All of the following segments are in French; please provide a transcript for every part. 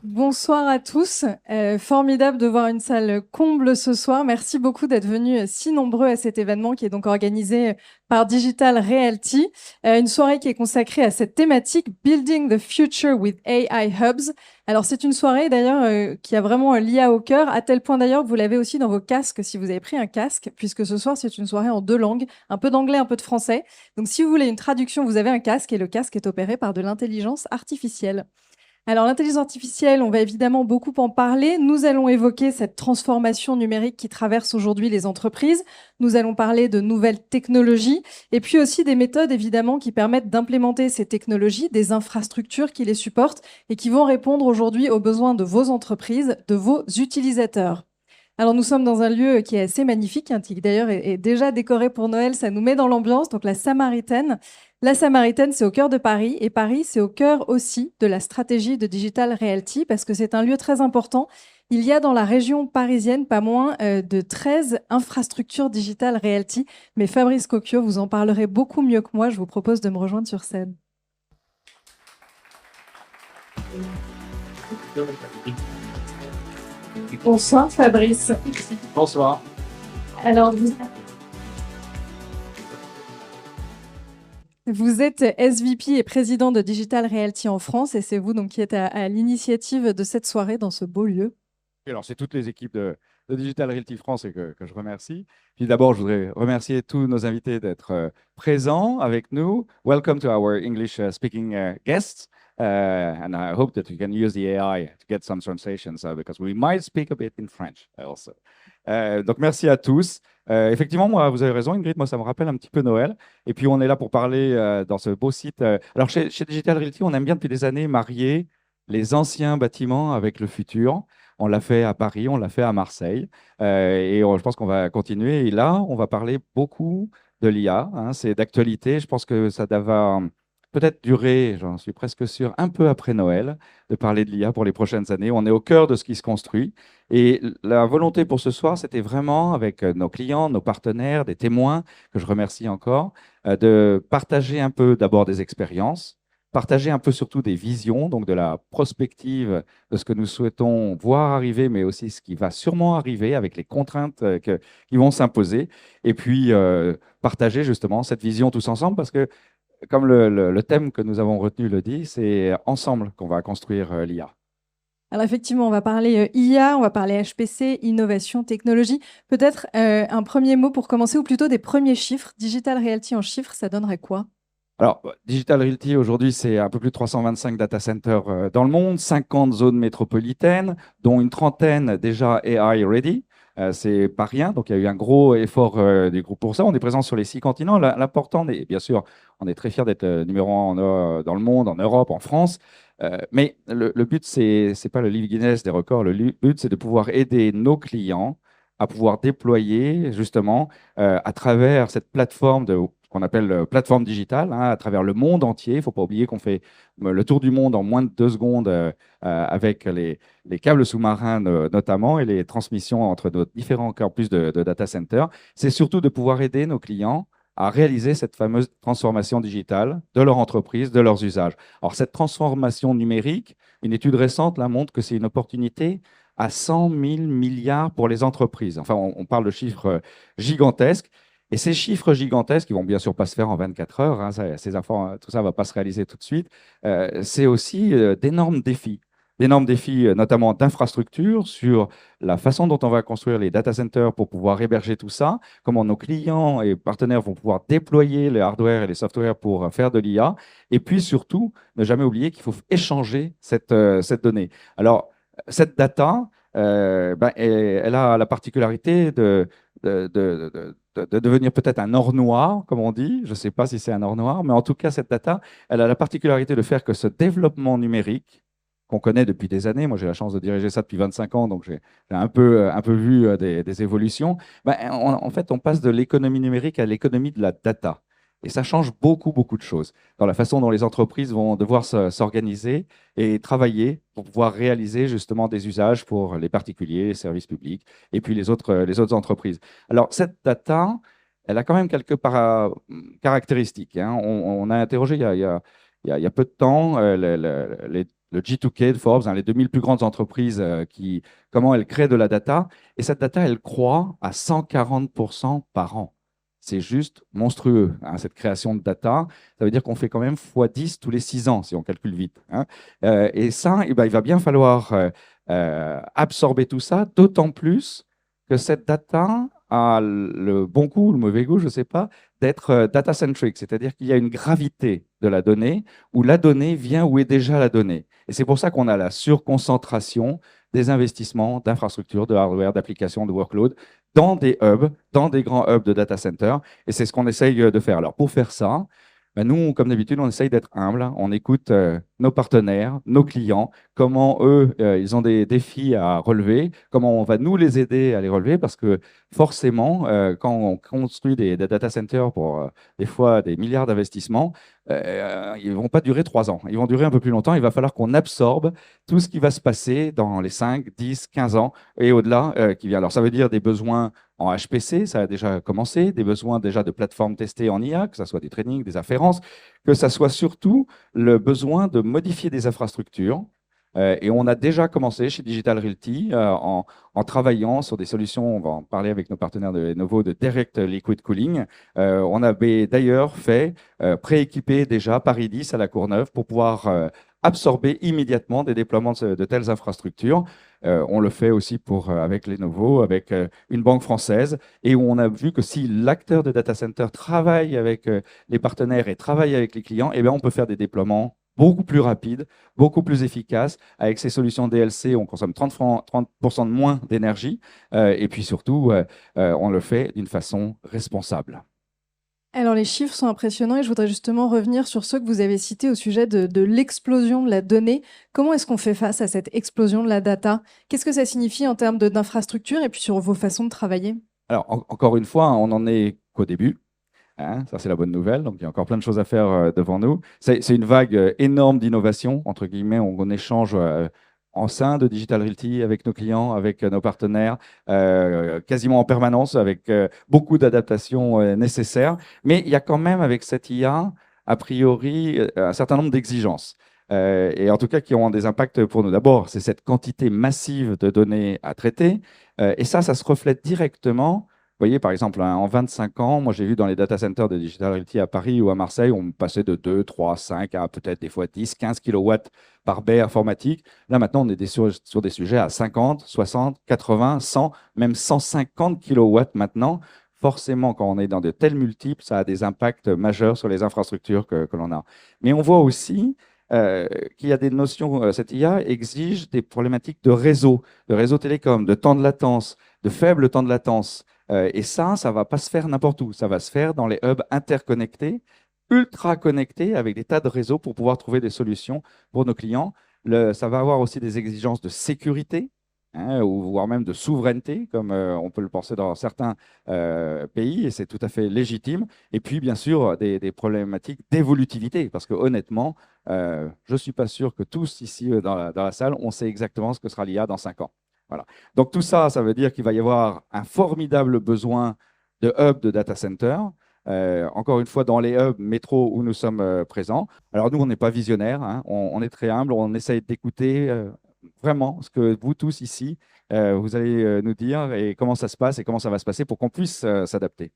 Bonsoir à tous, formidable de voir une salle comble ce soir. Merci beaucoup d'être venus si nombreux à cet événement qui est donc organisé par Digital Realty, une soirée qui est consacrée à cette thématique Building the Future with AI Hubs. Alors c'est une soirée d'ailleurs qui a vraiment l'IA au cœur, à tel point d'ailleurs que vous l'avez aussi dans vos casques si vous avez pris un casque, puisque ce soir c'est une soirée en 2 langues, un peu d'anglais, un peu de français. Donc si vous voulez une traduction, vous avez un casque et le casque est opéré par de l'intelligence artificielle. Alors l'intelligence artificielle, on va évidemment beaucoup en parler. Nous allons évoquer cette transformation numérique qui traverse aujourd'hui les entreprises. Nous allons parler de nouvelles technologies et puis aussi des méthodes évidemment qui permettent d'implémenter ces technologies, des infrastructures qui les supportent et qui vont répondre aujourd'hui aux besoins de vos entreprises, de vos utilisateurs. Alors nous sommes dans un lieu qui est assez magnifique, hein, qui d'ailleurs est déjà décoré pour Noël, ça nous met dans l'ambiance, donc la Samaritaine. La Samaritaine, c'est au cœur de Paris, et Paris, c'est au cœur aussi de la stratégie de Digital Realty, parce que c'est un lieu très important. Il y a dans la région parisienne pas moins de 13 infrastructures Digital Realty, mais Fabrice Cocchio, vous en parlerez beaucoup mieux que moi, je vous propose de me rejoindre sur scène. Bonsoir Fabrice. Bonsoir. Alors, vous êtes SVP et président de Digital Realty en France et c'est vous donc qui êtes à l'initiative de cette soirée dans ce beau lieu. Alors, c'est toutes les équipes de Digital Realty France et que je remercie. Puis d'abord, je voudrais remercier tous nos invités d'être présents avec nous. Welcome to our English speaking guests. And I hope that we can use the AI to get some translations because we might speak a bit in French also. Donc, merci à tous. Effectivement, moi, vous avez raison, Ingrid, moi, ça me rappelle un petit peu Noël. Et puis, on est là pour parler dans ce beau site. Alors, chez Digital Realty, on aime bien depuis des années marier les anciens bâtiments avec le futur. On l'a fait à Paris, on l'a fait à Marseille. Je pense qu'on va continuer. Et là, on va parler beaucoup de l'IA. Hein, c'est d'actualité. Je pense que ça va peut-être durer, j'en suis presque sûr, un peu après Noël, de parler de l'IA pour les prochaines années. On est au cœur de ce qui se construit. Et la volonté pour ce soir, c'était vraiment, avec nos clients, nos partenaires, des témoins, que je remercie encore, de partager un peu d'abord des expériences, partager un peu surtout des visions, donc de la prospective de ce que nous souhaitons voir arriver, mais aussi ce qui va sûrement arriver avec les contraintes qui vont s'imposer. Et puis, partager justement cette vision tous ensemble, parce que comme le thème que nous avons retenu le dit, c'est ensemble qu'on va construire l'IA. Alors effectivement, on va parler IA, on va parler HPC, innovation, technologie. Peut-être un premier mot pour commencer, ou plutôt des premiers chiffres. Digital Realty en chiffres, ça donnerait quoi ? Alors, Digital Realty, aujourd'hui, c'est un peu plus de 325 data centers dans le monde, 50 zones métropolitaines, dont une trentaine déjà AI ready. C'est pas rien, donc il y a eu un gros effort du groupe pour ça. On est présent sur les 6 continents. L'important, bien sûr, on est très fiers d'être numéro 1 dans le monde, en Europe, en France. Mais le but, c'est pas le livre Guinness des records. Le but, c'est de pouvoir aider nos clients à pouvoir déployer justement à travers cette plateforme qu'on appelle plateforme digitale, hein, à travers le monde entier. Il ne faut pas oublier qu'on fait le tour du monde en moins de 2 secondes avec les câbles sous-marins notamment et les transmissions entre nos différents campus de data centers. C'est surtout de pouvoir aider nos clients à réaliser cette fameuse transformation digitale de leur entreprise, de leurs usages. Alors, cette transformation numérique, une étude récente là, montre que c'est une opportunité à 100 000 milliards pour les entreprises. Enfin, on parle de chiffres gigantesques. Et ces chiffres gigantesques, qui vont bien sûr pas se faire en 24 heures, hein, tout ça ne va pas se réaliser tout de suite, c'est aussi d'énormes défis. d'énormes défis, notamment d'infrastructure, sur la façon dont on va construire les data centers pour pouvoir héberger tout ça, comment nos clients et partenaires vont pouvoir déployer les hardware et les softwares pour faire de l'IA, et puis surtout, ne jamais oublier qu'il faut échanger cette donnée. Alors, cette data, elle a la particularité de devenir peut-être un or noir, comme on dit. Je ne sais pas si c'est un or noir, mais en tout cas, cette data, elle a la particularité de faire que ce développement numérique, qu'on connaît depuis des années, moi j'ai la chance de diriger ça depuis 25 ans, donc j'ai un peu vu des évolutions, en fait, on passe de l'économie numérique à l'économie de la data. Et ça change beaucoup, beaucoup de choses dans la façon dont les entreprises vont devoir s'organiser et travailler pour pouvoir réaliser justement des usages pour les particuliers, les services publics et puis les autres entreprises. Alors, cette data, elle a quand même quelques caractéristiques, hein. On a interrogé il y a peu de temps le G2K de Forbes, hein, les 2000 plus grandes entreprises, comment elles créent de la data. Et cette data, elle croît à 140% par an. C'est juste monstrueux, hein, cette création de data. Ça veut dire qu'on fait quand même x10 tous les 6 ans, si on calcule vite, hein. Et ça, il va bien falloir absorber tout ça, d'autant plus que cette data a le bon goût, le mauvais goût, je ne sais pas, d'être data-centric, c'est-à-dire qu'il y a une gravité de la donnée, où la donnée vient où est déjà la donnée. Et c'est pour ça qu'on a la surconcentration des investissements d'infrastructures, de hardware, d'applications, de workload dans des hubs, dans des grands hubs de data center. Et c'est ce qu'on essaye de faire. Alors, pour faire ça, nous, comme d'habitude, on essaye d'être humble. On écoute nos partenaires, nos clients, comment eux, ils ont des défis à relever, comment on va nous les aider à les relever, parce que forcément, quand on construit des data centers pour des fois des milliards d'investissements, ils ne vont pas durer 3 ans. Ils vont durer un peu plus longtemps. Il va falloir qu'on absorbe tout ce qui va se passer dans les 5, 10, 15 ans et au-delà qui vient. Alors, ça veut dire des besoins en HPC, ça a déjà commencé, des besoins déjà de plateformes testées en IA, que ce soit des trainings, des afférences, que ce soit surtout le besoin de modifier des infrastructures. Et on a déjà commencé chez Digital Realty en travaillant sur des solutions, on va en parler avec nos partenaires de Lenovo, de Direct Liquid Cooling. On avait d'ailleurs fait prééquiper déjà Paris 10 à la Courneuve pour pouvoir absorber immédiatement des déploiements de telles infrastructures. On le fait aussi avec Lenovo, avec une banque française, et où on a vu que si l'acteur de data center travaille avec les partenaires et travaille avec les clients, eh bien, on peut faire des déploiements beaucoup plus rapides, beaucoup plus efficaces. Avec ces solutions DLC, on consomme 30% de moins d'énergie, et puis surtout, on le fait d'une façon responsable. Alors, les chiffres sont impressionnants et je voudrais justement revenir sur ceux que vous avez cités au sujet de l'explosion de la donnée. Comment est-ce qu'on fait face à cette explosion de la data? Qu'est-ce que ça signifie en termes d'infrastructure et puis sur vos façons de travailler? Alors, encore une fois, on n'en est qu'au début. Hein, ça, c'est la bonne nouvelle. Donc, il y a encore plein de choses à faire devant nous. C'est une vague énorme d'innovation. Entre guillemets, on échange en sein de Digital Realty avec nos clients, avec nos partenaires, quasiment en permanence, avec beaucoup d'adaptations nécessaires. Mais il y a quand même, avec cette IA, a priori, un certain nombre d'exigences. Et en tout cas, qui ont des impacts pour nous. D'abord, c'est cette quantité massive de données à traiter. Et ça se reflète directement. Vous voyez, par exemple, hein, en 25 ans, moi j'ai vu dans les data centers de Digital Realty à Paris ou à Marseille, on passait de 2, 3, 5 à peut-être des fois 10, 15 kilowatts par baie informatique. Là maintenant, on est sur des sujets à 50, 60, 80, 100, même 150 kilowatts maintenant. Forcément, quand on est dans de tels multiples, ça a des impacts majeurs sur les infrastructures que l'on a. Mais on voit aussi qu'il y a des notions, cette IA exige des problématiques de réseau télécom, de temps de latence, de faible temps de latence. Et ça ne va pas se faire n'importe où. Ça va se faire dans les hubs interconnectés, ultra connectés, avec des tas de réseaux pour pouvoir trouver des solutions pour nos clients. Ça va avoir aussi des exigences de sécurité, hein, ou voire même de souveraineté, comme on peut le penser dans certains pays, et c'est tout à fait légitime. Et puis, bien sûr, des problématiques d'évolutivité, parce que honnêtement, je ne suis pas sûr que tous ici dans la salle, on sait exactement ce que sera l'IA dans 5 ans. Voilà. Donc tout ça, ça veut dire qu'il va y avoir un formidable besoin de hubs de data center. Encore une fois, dans les hubs métro où nous sommes présents. Alors nous, on n'est pas visionnaires, hein, on est très humble, on essaye d'écouter vraiment ce que vous tous ici, vous allez nous dire et comment ça se passe et comment ça va se passer pour qu'on puisse s'adapter.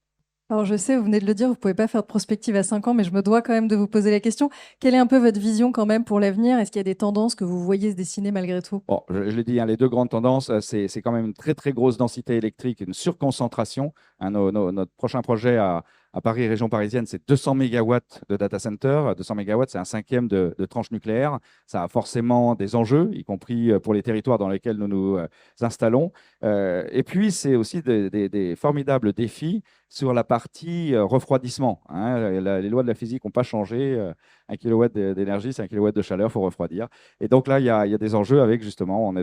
Alors je sais, vous venez de le dire, vous pouvez pas faire de prospective à 5 ans, mais je me dois quand même de vous poser la question. Quelle est un peu votre vision quand même pour l'avenir? Est-ce qu'il y a des tendances que vous voyez se dessiner malgré tout? Bon, je l'ai dit, hein, les deux grandes tendances, c'est quand même une très très grosse densité électrique, une surconcentration. Hein, notre prochain projet à Paris, région parisienne, c'est 200 mégawatts de data center. 200 mégawatts, c'est un cinquième de tranche nucléaire. Ça a forcément des enjeux, y compris pour les territoires dans lesquels nous nous installons. Et puis, c'est aussi des formidables défis sur la partie refroidissement. Hein. Les lois de la physique n'ont pas changé. 1 kilowatt d'énergie, c'est 1 kilowatt de chaleur, il faut refroidir. Et donc là, il y a des enjeux avec, justement, on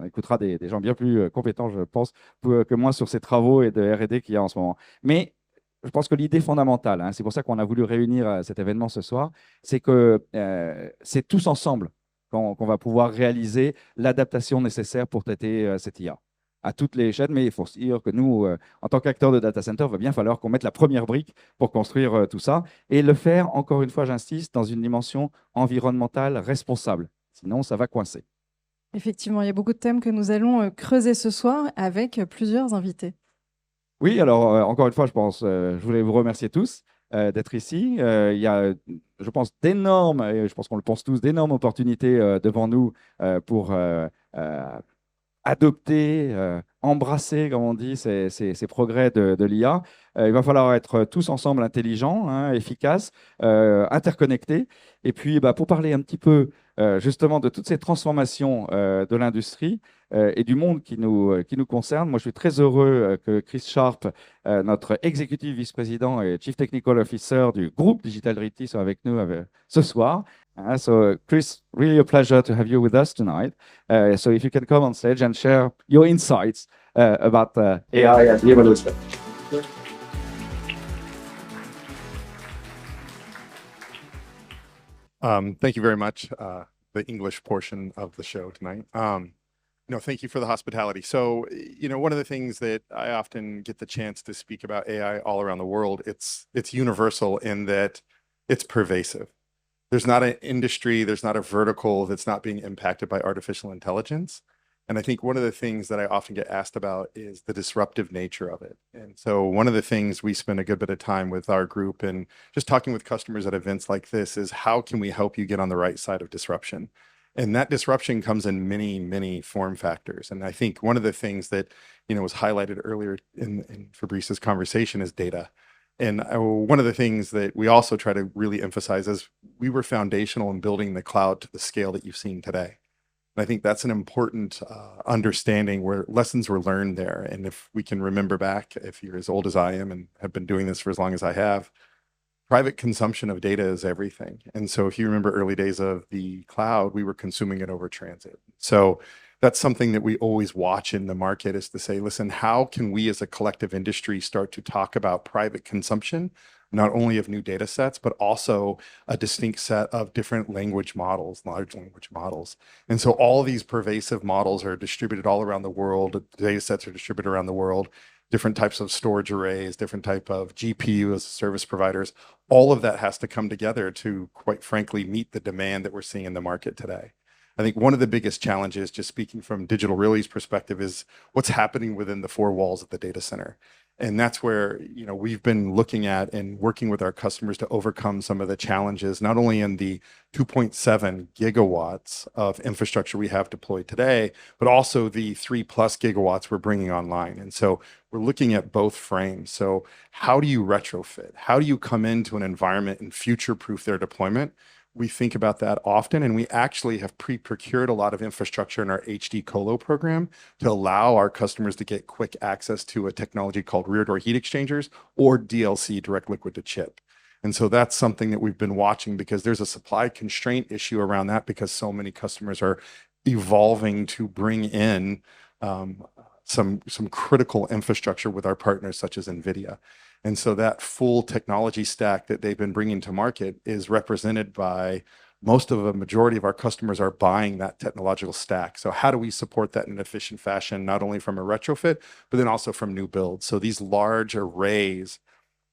écoutera des gens bien plus compétents, je pense, que moi sur ces travaux et de R&D qu'il y a en ce moment. Mais je pense que l'idée fondamentale, hein, c'est pour ça qu'on a voulu réunir cet événement ce soir, c'est que c'est tous ensemble qu'on va pouvoir réaliser l'adaptation nécessaire pour traiter cette IA à toutes les échelles, mais il faut se dire que nous, en tant qu'acteurs de data center, il va bien falloir qu'on mette la première brique pour construire tout ça et le faire, encore une fois, j'insiste, dans une dimension environnementale responsable. Sinon, ça va coincer. Effectivement, il y a beaucoup de thèmes que nous allons creuser ce soir avec plusieurs invités. Oui, alors encore une fois, je voulais vous remercier tous d'être ici. Il y a, je pense, d'énormes, et je pense qu'on le pense tous, d'énormes opportunités devant nous pour adopter, embrasser, comme on dit, ces progrès de l'IA. Il va falloir être tous ensemble intelligents, hein, efficaces, interconnectés. Et puis, bah, pour parler un petit peu justement de toutes ces transformations de l'industrie et du monde qui nous concerne, moi je suis très heureux que Chris Sharp, notre executive vice-président et chief technical officer du groupe Digital Realty, soit avec nous ce soir. So, Chris, really a pleasure to have you with us tonight. So, if you can come on stage and share your insights about AI and the evolution. Thank you very much, the English portion of the show tonight. Thank you for the hospitality. So, one of the things that I often get the chance to speak about AI all around the world, it's universal in that it's pervasive. There's not an industry, there's not a vertical that's not being impacted by artificial intelligence. And I think one of the things that I often get asked about is the disruptive nature of it. And so one of the things we spend a good bit of time with our group and just talking with customers at events like this is how can we help you get on the right side of disruption? And that disruption comes in many, many form factors. And I think one of the things that, was highlighted earlier in Fabrice's conversation is data. And one of the things that we also try to really emphasize is we were foundational in building the cloud to the scale that you've seen today. And I think that's an important understanding where lessons were learned there. And if we can remember back, if you're as old as I am and have been doing this for as long as I have, private consumption of data is everything. And so if you remember early days of the cloud, we were consuming it over transit. So that's something that we always watch in the market is to say, listen, how can we as a collective industry start to talk about private consumption, not only of new data sets, but also a distinct set of different language models, large language models. And so all these pervasive models are distributed all around the world. Data sets are distributed around the world, different types of storage arrays, different type of GPU as service providers. All of that has to come together to, quite frankly, meet the demand that we're seeing in the market today. I think one of the biggest challenges, just speaking from Digital Realty's perspective, is what's happening within the four walls of the data center. And that's where, we've been looking at and working with our customers to overcome some of the challenges, not only in the 2.7 gigawatts of infrastructure we have deployed today, but also the 3+ gigawatts we're bringing online. And so we're looking at both frames. So how do you retrofit? How do you come into an environment and future-proof their deployment? We think about that often, and we actually have pre-procured a lot of infrastructure in our HD Colo program to allow our customers to get quick access to a technology called rear door heat exchangers or DLC, direct liquid to chip. And so that's something that we've been watching because there's a supply constraint issue around that because so many customers are evolving to bring in some critical infrastructure with our partners such as NVIDIA. And so that full technology stack that they've been bringing to market is represented by most of a majority of our customers are buying that technological stack. So how do we support that in an efficient fashion, not only from a retrofit, but then also from new builds? So these large arrays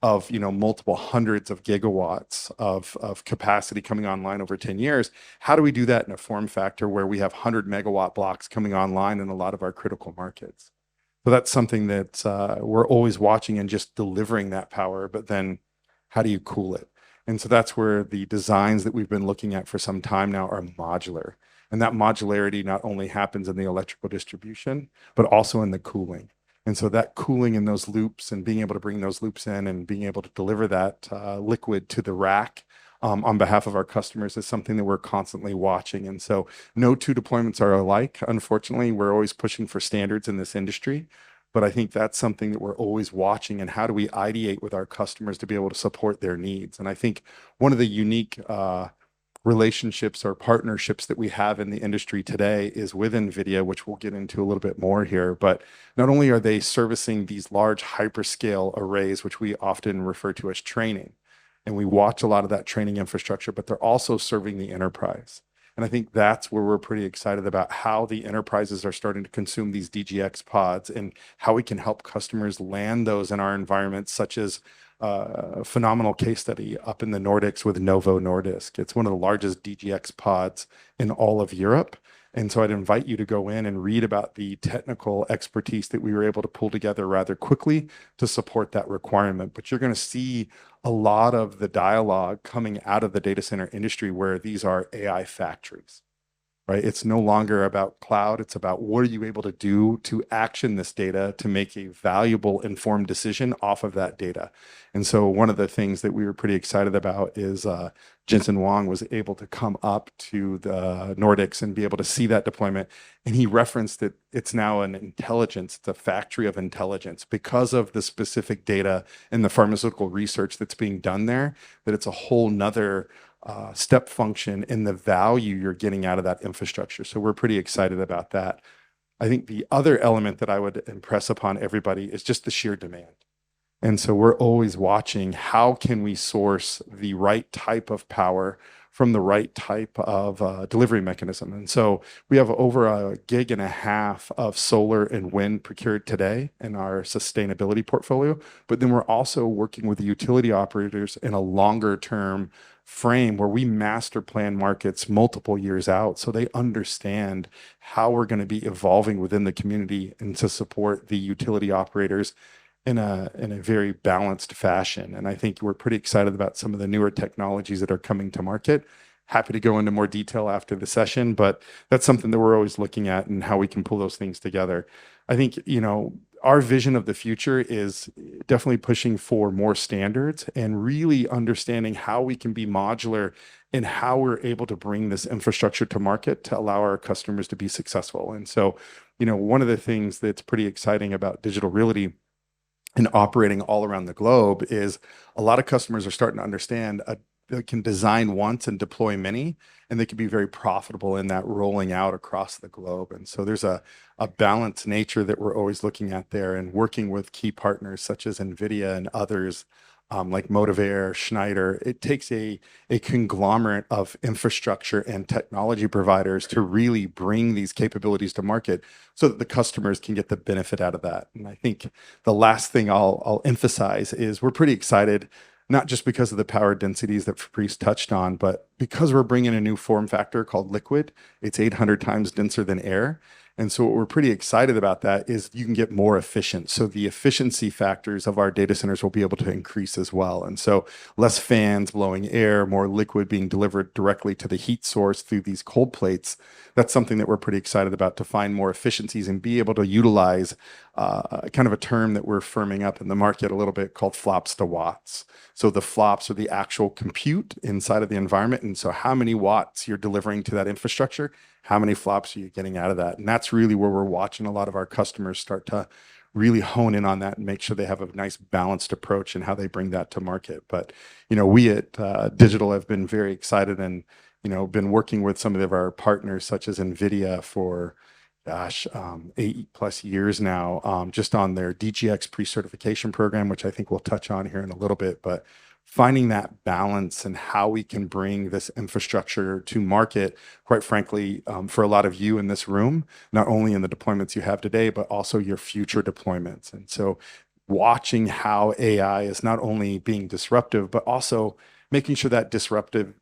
of multiple hundreds of gigawatts of capacity coming online over 10 years, how do we do that in a form factor where we have 100 megawatt blocks coming online in a lot of our critical markets? So that's something that we're always watching and just delivering that power, but then how do you cool it? And so that's where the designs that we've been looking at for some time now are modular. And that modularity not only happens in the electrical distribution, but also in the cooling. And so that cooling in those loops and being able to bring those loops in and being able to deliver that liquid to the rack on behalf of our customers is something that we're constantly watching. And so no two deployments are alike. Unfortunately, we're always pushing for standards in this industry. But I think that's something that we're always watching, and how do we ideate with our customers to be able to support their needs? And I think one of the unique relationships or partnerships that we have in the industry today is with NVIDIA, which we'll get into a little bit more here. But not only are they servicing these large hyperscale arrays, which we often refer to as training, and we watch a lot of that training infrastructure, but they're also serving the enterprise. And I think that's where we're pretty excited about how the enterprises are starting to consume these DGX pods and how we can help customers land those in our environments, such as a phenomenal case study up in the Nordics with Novo Nordisk. It's one of the largest DGX pods in all of Europe. And so I'd invite you to go in and read about the technical expertise that we were able to pull together rather quickly to support that requirement. But you're going to see a lot of the dialogue coming out of the data center industry where these are AI factories, right? It's no longer about cloud. It's about what are you able to do to action this data to make a valuable, informed decision off of that data. And so one of the things that we were pretty excited about is Jensen Huang was able to come up to the Nordics and be able to see that deployment. And he referenced that it's now an intelligence, it's a factory of intelligence because of the specific data and the pharmaceutical research that's being done there, that it's a whole nother step function in the value you're getting out of that infrastructure. So we're pretty excited about that. I think the other element that I would impress upon everybody is just the sheer demand. And so we're always watching how can we source the right type of power from the right type of delivery mechanism. And so we have over 1.5 GW of solar and wind procured today in our sustainability portfolio. But then we're also working with the utility operators in a longer term frame where we master plan markets multiple years out so they understand how we're going to be evolving within the community and to support the utility operators in a very balanced fashion. And I think we're pretty excited about some of the newer technologies that are coming to market. Happy to go into more detail after the session, but that's something that we're always looking at and how we can pull those things together. I think, you know, our vision of the future is definitely pushing for more standards and really understanding how we can be modular and how we're able to bring this infrastructure to market to allow our customers to be successful. And so, you know, one of the things that's pretty exciting about Digital Realty and operating all around the globe is a lot of customers are starting to understand they can design once and deploy many, and they can be very profitable in that rolling out across the globe. And so there's a balanced nature that we're always looking at there and working with key partners such as NVIDIA and others like Motivair, Schneider. It takes a conglomerate of infrastructure and technology providers to really bring these capabilities to market so that the customers can get the benefit out of that. And I think the last thing I'll emphasize is we're pretty excited, not just because of the power densities that Fabrice touched on, but because we're bringing a new form factor called liquid. It's 800 times denser than air. And so what we're pretty excited about that is you can get more efficient. So the efficiency factors of our data centers will be able to increase as well. And so less fans blowing air, more liquid being delivered directly to the heat source through these cold plates. That's something that we're pretty excited about, to find more efficiencies and be able to utilize kind of a term that we're firming up in the market a little bit called flops to watts. So the flops are the actual compute inside of the environment. And so how many watts you're delivering to that infrastructure, how many flops are you getting out of that? And that's really where we're watching a lot of our customers start to really hone in on that and make sure they have a nice balanced approach in how they bring that to market. But, you know, we at Digital have been very excited and, you know, been working with some of our partners such as NVIDIA for 8+ years now, just on their DGX pre-certification program, which I think we'll touch on here in a little bit. But finding that balance and how we can bring this infrastructure to market, quite frankly, for a lot of you in this room, not only in the deployments you have today, but also your future deployments. And so watching how AI is not only being disruptive, but also making sure that disruptive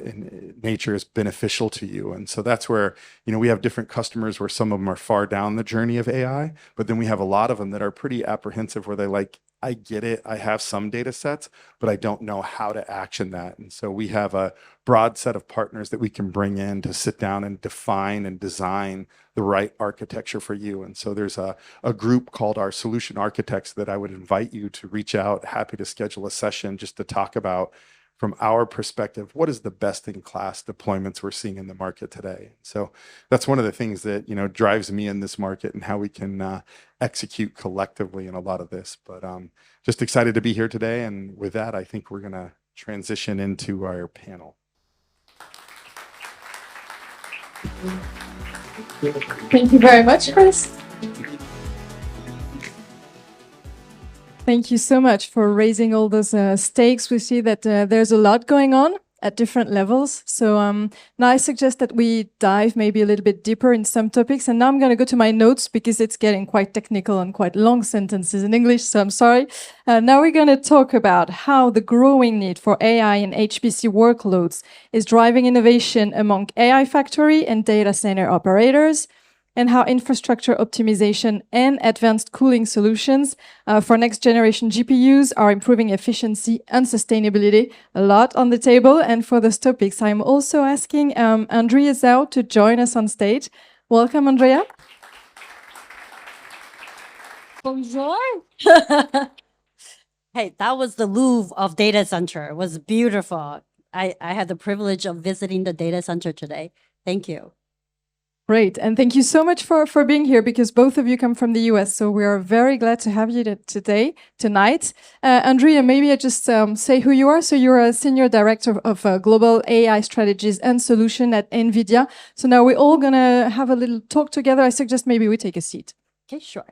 in nature is beneficial to you. And so that's where, we have different customers where some of them are far down the journey of AI, but then we have a lot of them that are pretty apprehensive where they're like, I get it. I have some data sets, but I don't know how to action that. And so we have a broad set of partners that we can bring in to sit down and define and design the right architecture for you. And so there's a group called our solution architects that I would invite you to reach out. Happy to schedule a session just to talk about, from our perspective, what is the best in class deployments we're seeing in the market today. So that's one of the things that, drives me in this market and how we can execute collectively in a lot of this. But just excited to be here today. And with that, I think we're going to transition into our panel. Thank you very much, Chris. Thank you so much for raising all those stakes. We see that there's a lot going on at different levels. So now I suggest that we dive maybe a little bit deeper in some topics. And now I'm going to go to my notes because it's getting quite technical and quite long sentences in English. So I'm sorry. Now we're going to talk about how the growing need for AI and HPC workloads is driving innovation among AI factory and data center operators, and how infrastructure optimization and advanced cooling solutions for next generation GPUs are improving efficiency and sustainability. A lot on the table. And for those topics, I'm also asking Andrea Zhao to join us on stage. Welcome, Andrea. Bonjour. Hey, that was the Louvre of data center. It was beautiful. I had the privilege of visiting the data center today. Thank you. Great. And thank you so much for being here, because both of you come from the US. So we are very glad to have you tonight. Andrea, maybe I just say who you are. So you're a Senior Director of Global AI Strategies and Solution at NVIDIA. So now we're all going to have a little talk together. I suggest maybe we take a seat. Okay, sure.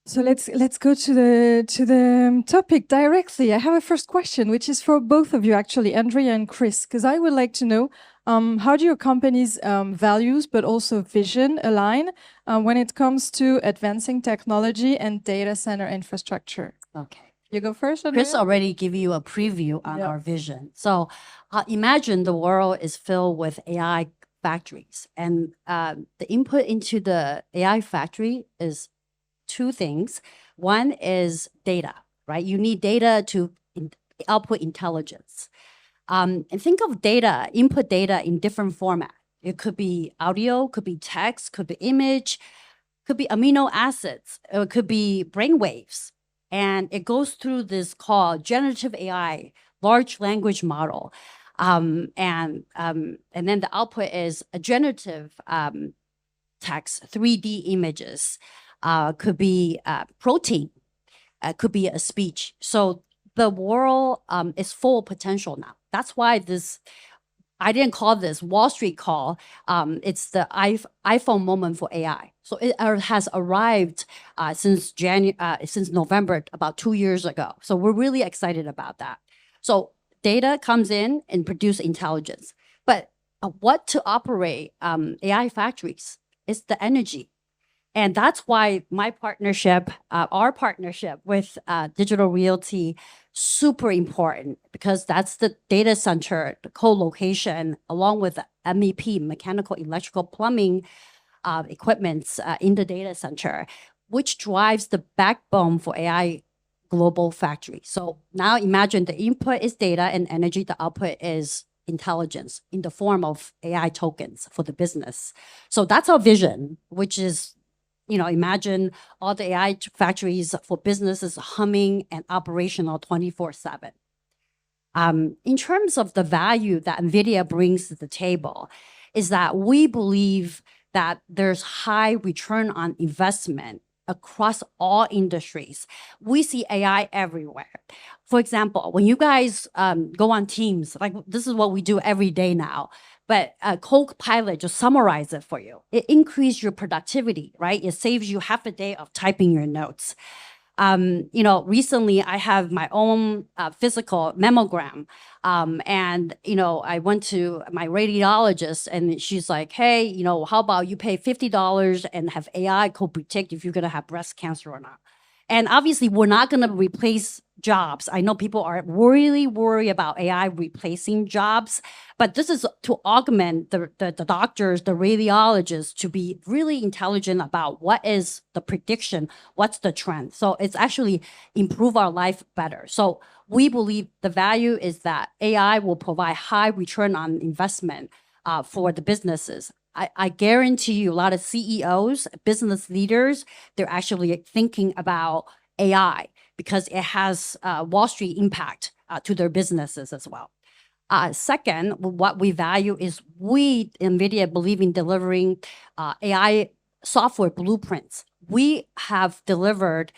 So let's go to the topic directly. I have a first question, which is for both of you, actually, Andrea and Chris, because I would like to know how do your company's values but also vision align when it comes to advancing technology and data center infrastructure? Okay. You go first, Andrea? Chris already gave you a preview on our vision. So imagine the world is filled with AI factories, and the input into the AI factory is two things. One is data, right? You need data to output intelligence. And think of data, input data in different format. It could be audio, could be text, could be image, could be amino acids, it could be brain waves. And it goes through this called generative AI, large language model. And then the output is a generative text, 3D images. Could be protein, could be a speech. So the world is full of potential now. That's why I didn't call this Wall Street call. It's the iPhone moment for AI. So it has arrived since November, about 2 years ago. So we're really excited about that. So data comes in and produce intelligence. But what to operate AI factories is the energy. And that's why my partnership, our partnership with Digital Realty, super important, because that's the data center, the co-location, along with MEP, mechanical, electrical, plumbing equipments in the data center, which drives the backbone for AI global factory. So now imagine the input is data and energy, the output is intelligence in the form of AI tokens for the business. So that's our vision, which is, imagine all the AI factories for businesses humming and operational 24/7. In terms of the value that NVIDIA brings to the table, is that we believe that there's high return on investment across all industries. We see AI everywhere. For example, when you guys go on Teams, like this is what we do every day now, but Copilot just summarize it for you. It increases your productivity, right? It saves you half a day of typing your notes. Recently I have my own physical mammogram. And, I went to my radiologist and she's like, hey, how about you pay $50 and have AI co-predict if you're going to have breast cancer or not? And obviously, we're not going to replace jobs. I know people are really worried about AI replacing jobs, but this is to augment the doctors, the radiologists, to be really intelligent about what is the prediction, what's the trend. So it's actually improve our life better. So we believe the value is that AI will provide high return on investment for the businesses. I guarantee you a lot of CEOs, business leaders, they're actually thinking about AI because it has Wall Street impact to their businesses as well. Second, what we value is we, NVIDIA, believe in delivering AI software blueprints. We have delivered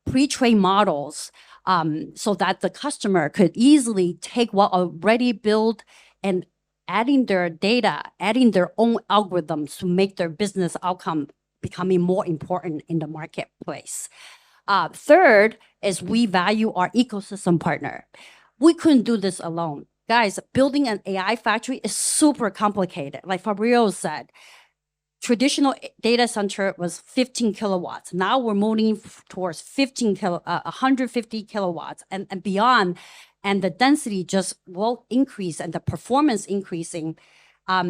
pre-trained models so that the customer could easily take what already built and adding their data, adding their own algorithms to make their business outcome becoming more important in the marketplace. Third is we value our ecosystem partner. We couldn't do this alone. Guys, building an AI factory is super complicated. Like Fabrizio said, traditional data center was 15 kilowatts. Now we're moving towards 150 kilowatts and beyond. And the density just will increase and the performance increasing. Back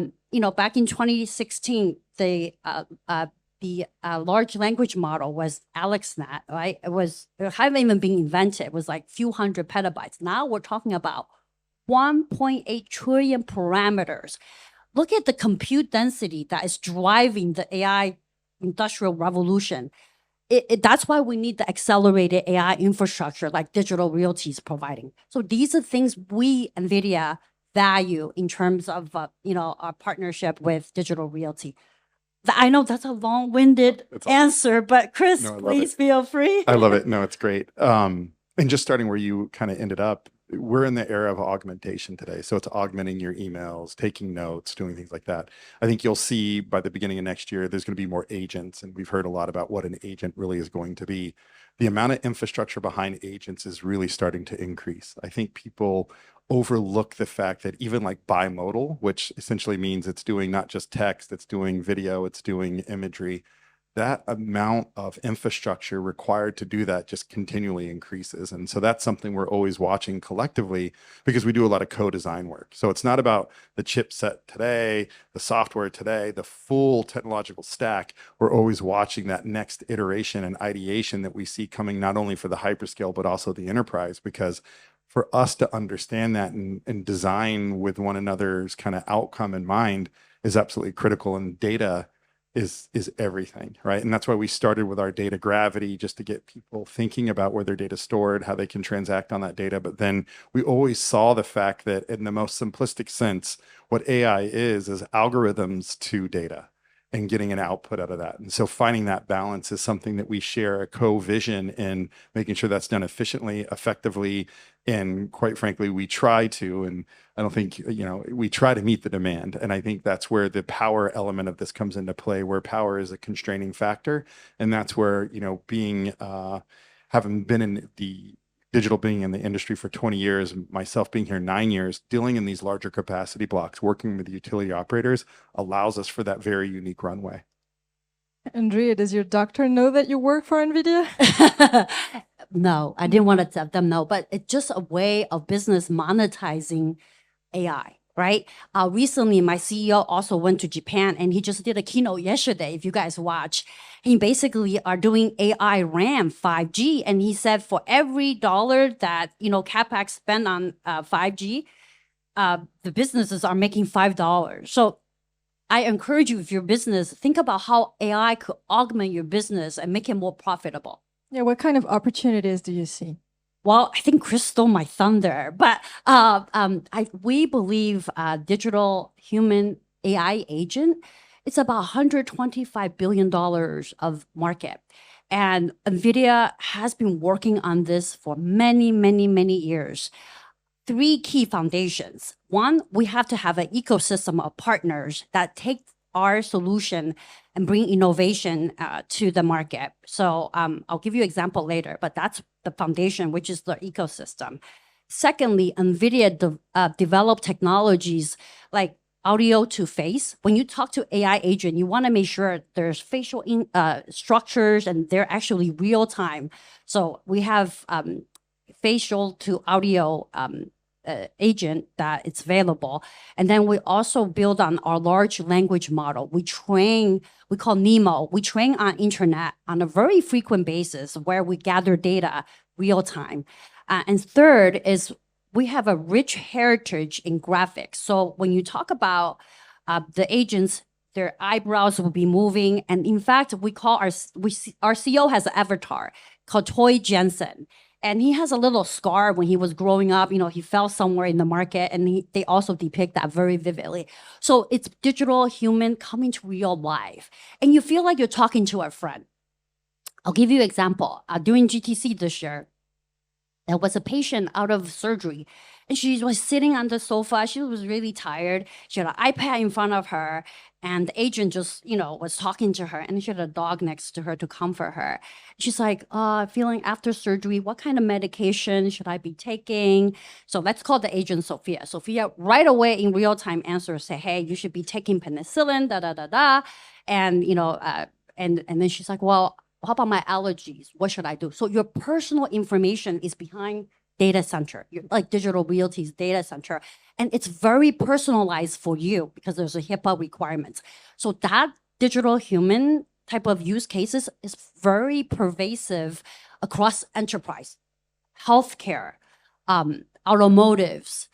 in 2016, the large language model was AlexNet, right? It hadn't even been invented. It was like few hundred petabytes. Now we're talking about 1.8 trillion parameters. Look at the compute density that is driving the AI industrial revolution. That's why we need the accelerated AI infrastructure like Digital Realty is providing. So these are things we, NVIDIA, value in terms of our partnership with Digital Realty. I know that's a long-winded answer, but Chris, please feel free. I love it. No, it's great. And just starting where you kind of ended up, we're in the era of augmentation today. So it's augmenting your emails, taking notes, doing things like that. I think you'll see by the beginning of next year, there's going to be more agents. And we've heard a lot about what an agent really is going to be. The amount of infrastructure behind agents is really starting to increase. I think people overlook the fact that even like bimodal, which essentially means it's doing not just text, it's doing video, it's doing imagery. That amount of infrastructure required to do that just continually increases. And so that's something we're always watching collectively because we do a lot of co-design work. So it's not about the chipset today, the software today, the full technological stack. We're always watching that next iteration and ideation that we see coming not only for the hyperscale, but also the enterprise, because for us to understand that and design with one another's kind of outcome in mind is absolutely critical. And data is everything, right? And that's why we started with our data gravity, just to get people thinking about where their data is stored, how they can transact on that data. But then we always saw the fact that in the most simplistic sense, what AI is algorithms to data and getting an output out of that. And so finding that balance is something that we share a co-vision in, making sure that's done efficiently, effectively, and quite frankly, we try to, and I don't think, we try to meet the demand. And I think that's where the power element of this comes into play, where power is a constraining factor. And that's where, having been in the digital, being in the industry for 20 years, myself being here 9 years, dealing in these larger capacity blocks, working with the utility operators allows us for that very unique runway. Andrea, does your doctor know that you work for NVIDIA? No, I didn't want to tell them no, but it's just a way of business monetizing AI, right? Recently, my CEO also went to Japan and he just did a keynote yesterday, if you guys watch. He basically are doing AI RAM 5G. And he said for every dollar that, CapEx spend on 5G, the businesses are making $5. So I encourage you, if your business, think about how AI could augment your business and make it more profitable. Yeah, what kind of opportunities do you see? Well, I think Chris stole my thunder, but we believe digital human AI agent, it's about $125 billion of market. And NVIDIA has been working on this for many, many, many years. 3 key foundations. One, we have to have an ecosystem of partners that take our solution and bring innovation to the market. So I'll give you an example later, but that's the foundation, which is the ecosystem. Secondly, NVIDIA developed technologies like audio to face. When you talk to AI agent, you want to make sure there's facial structures and they're actually real time. So we have facial to audio agent that it's available. And then we also build on our large language model. We call NeMo. We train on internet on a very frequent basis where we gather data real time. And third is we have a rich heritage in graphics. So when you talk about the agents, their eyebrows will be moving. And in fact, we call our CEO has an avatar called Toy Jensen. And he has a little scar when he was growing up. You know, he fell somewhere in the market, and they also depict that very vividly. So it's digital human coming to real life. And you feel like you're talking to a friend. I'll give you an example. During GTC this year, there was a patient out of surgery, and she was sitting on the sofa. She was really tired. She had an iPad in front of her, and the agent just, was talking to her, and she had a dog next to her to comfort her. She's like, feeling after surgery, what kind of medication should I be taking? So let's call the agent Sophia. Sophia right away in real time answers, say, hey, you should be taking penicillin, And, and then she's like, well, how about my allergies? What should I do? So your personal information is behind data center, like Digital Realty's data center. And it's very personalized for you because there's a HIPAA requirements. So that digital human type of use cases is very pervasive across enterprise, healthcare, automotives,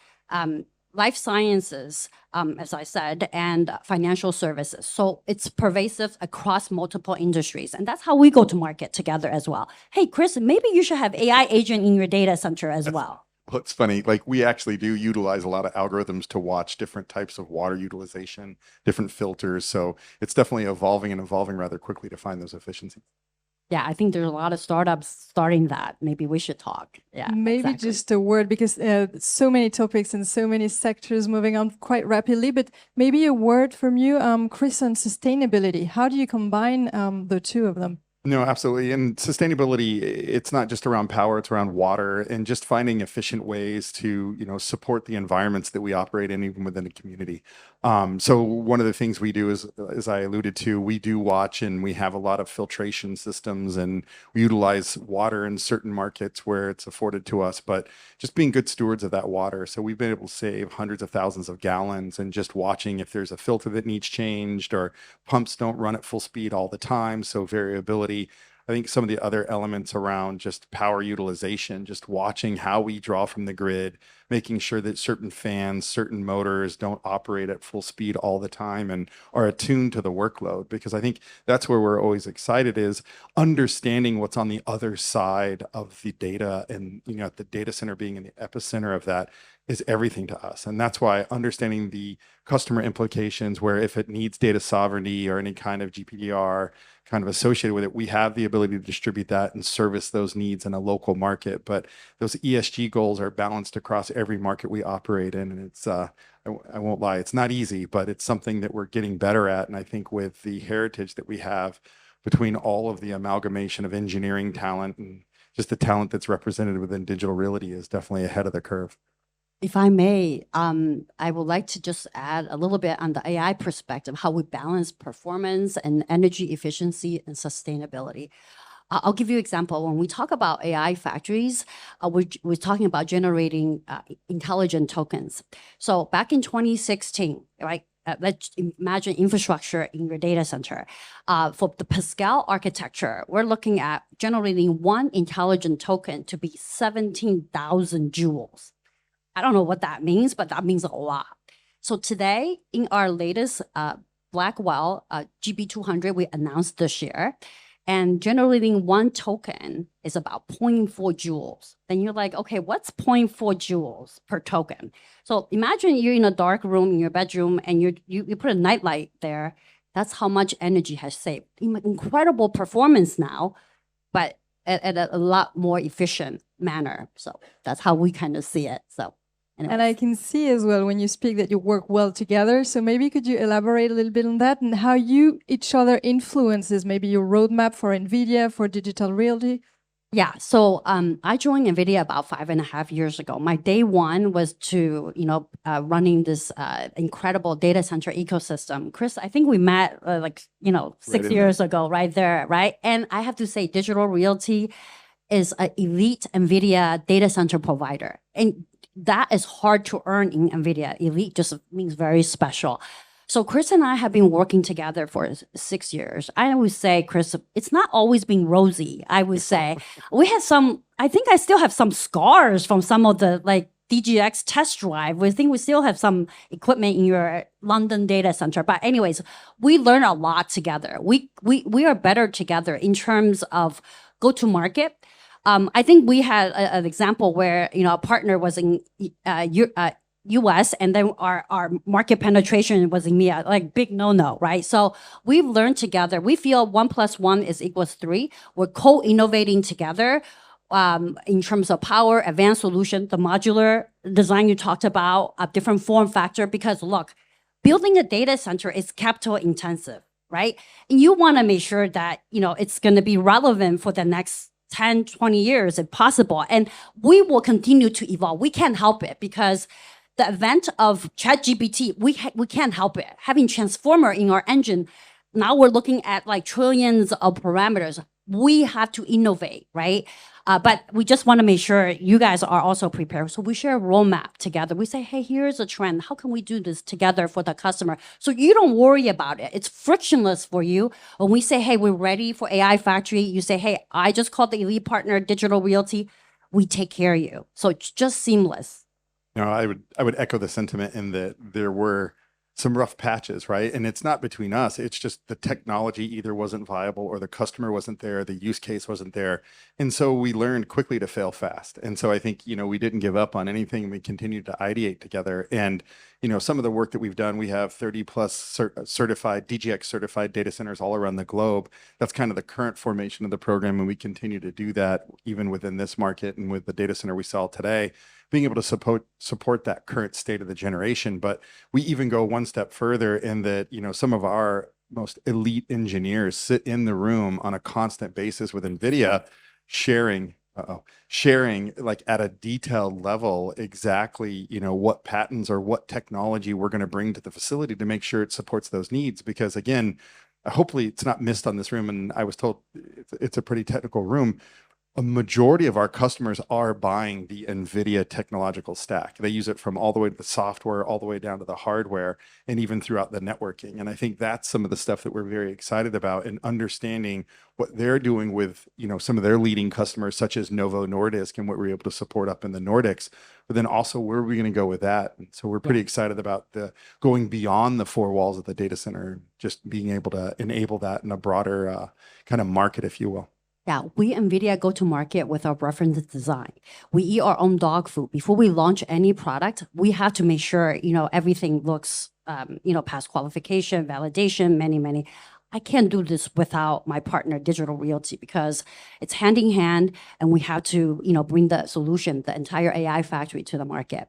life sciences, as I said, and financial services. So it's pervasive across multiple industries. And that's how we go to market together as well. Hey, Chris, maybe you should have AI agent in your data center as well. Well, it's funny, like we actually do utilize a lot of algorithms to watch different types of water utilization, different filters. So it's definitely evolving rather quickly to find those efficiencies. Yeah, I think there's a lot of startups starting that. Maybe we should talk. Yeah, maybe exactly. just a word, because so many topics and so many sectors moving on quite rapidly, but maybe a word from you, Chris, on sustainability. How do you combine the two of them? No, absolutely. And sustainability, it's not just around power, it's around water and just finding efficient ways to, support the environments that we operate in, even within the community. So one of the things we do is, as I alluded to, we do watch and we have a lot of filtration systems, and we utilize water in certain markets where it's afforded to us, but just being good stewards of that water. So we've been able to save hundreds of thousands of gallons, and just watching if there's a filter that needs changed or pumps don't run at full speed all the time. So variability. I think some of the other elements around just power utilization, just watching how we draw from the grid, making sure that certain fans, certain motors don't operate at full speed all the time and are attuned to the workload. Because I think that's where we're always excited, is understanding what's on the other side of the data, and the data center being in the epicenter of that is everything to us. And that's why understanding the customer implications, where if it needs data sovereignty or any kind of GPDR kind of associated with it, we have the ability to distribute that and service those needs in a local market. But those ESG goals are balanced across every market we operate in. And it's, I won't lie, it's not easy, but it's something that we're getting better at. And I think with the heritage that we have between all of the amalgamation of engineering talent and just the talent that's represented within Digital Realty is definitely ahead of the curve. If I may, I would like to just add a little bit on the AI perspective, how we balance performance and energy efficiency and sustainability. I'll give you an example. When we talk about AI factories, we're talking about generating intelligent tokens. So back in 2016, right? Let's imagine infrastructure in your data center. For the Pascal architecture, we're looking at generating one intelligent token to be 17,000 joules. I don't know what that means, but that means a lot. So today, in our latest Blackwell GB200 we announced this year, and generating one token is about 0.4 joules. Then you're like, okay, what's 0.4 joules per token? So imagine you're in a dark room in your bedroom, and you put a nightlight there. That's how much energy has saved. Incredible performance now, but at a lot more efficient manner. So that's how we kind of see it. So And I can see as well when you speak that you work well together. So maybe could you elaborate a little bit on that and how you each other influences maybe your roadmap for NVIDIA, for digital realty? Yeah, so I joined NVIDIA about 5.5 years ago. My day one was to, running this incredible data center ecosystem. Chris, I think we met six in years ago, right there, right? And I have to say, Digital Realty is an elite NVIDIA data center provider. And that is hard to earn in NVIDIA. Elite just means very special. So Chris and I have been working together for 6 years. I would say, Chris, it's not always been rosy. I would say we had I think I still have some scars from some of the DGX test drive. We think we still have some equipment in your London data center. But anyways, we learn a lot together. We are better together in terms of go to market. I think we had an example where, a partner was in US and then our market penetration was in EMEA, big no, right? So we've learned together. We feel 1 + 1 = 3. We're co-innovating together in terms of power, advanced solution, the modular design you talked about, a different form factor, because look, building a data center is capital intensive, right? And you want to make sure that, it's going to be relevant for the next 10, 20 years if possible. And we will continue to evolve. We can't help it because the advent of ChatGPT, we can't help it. Having transformer in our engine, now we're looking at trillions of parameters. We have to innovate, right? But we just want to make sure you guys are also prepared. So we share a roadmap together. We say, hey, here's a trend. How can we do this together for the customer? So you don't worry about it. It's frictionless for you. When we say, hey, we're ready for AI Factory, you say, hey, I just called the elite partner, Digital Realty. We take care of you. So it's just seamless. No, I would echo the sentiment in that there were some rough patches, right? And it's not between us. It's just the technology either wasn't viable or the customer wasn't there, the use case wasn't there. And so we learned quickly to fail fast. And so I think, we didn't give up on anything. We continued to ideate together. And, some of the work that we've done, we have 30 plus certified, DGX certified data centers all around the globe. That's kind of the current formation of the program. And we continue to do that even within this market and with the data center we sell today, being able to support that current state of the generation. But we even go one step further in that, some of our most elite engineers sit in the room on a constant basis with NVIDIA, sharing at a detailed level exactly, what patents or what technology we're going to bring to the facility to make sure it supports those needs. Because again, hopefully it's not missed on this room. And I was told it's a pretty technical room. A majority of our customers are buying the NVIDIA technological stack. They use it from all the way to the software, all the way down to the hardware, and even throughout the networking. And I think that's some of the stuff that we're very excited about, and understanding what they're doing with, some of their leading customers, such as Novo Nordisk, and what we're able to support up in the Nordics. But then also, where are we going to go with that? And so we're pretty excited about the going beyond the four walls of the data center, just being able to enable that in a broader kind of market, if you will. Yeah, we NVIDIA go to market with our reference design. We eat our own dog food. Before we launch any product, we have to make sure, everything looks, past qualification, validation, many. I can't do this without my partner, Digital Realty, because it's hand in hand, and we have to, bring the solution, the entire AI Factory to the market.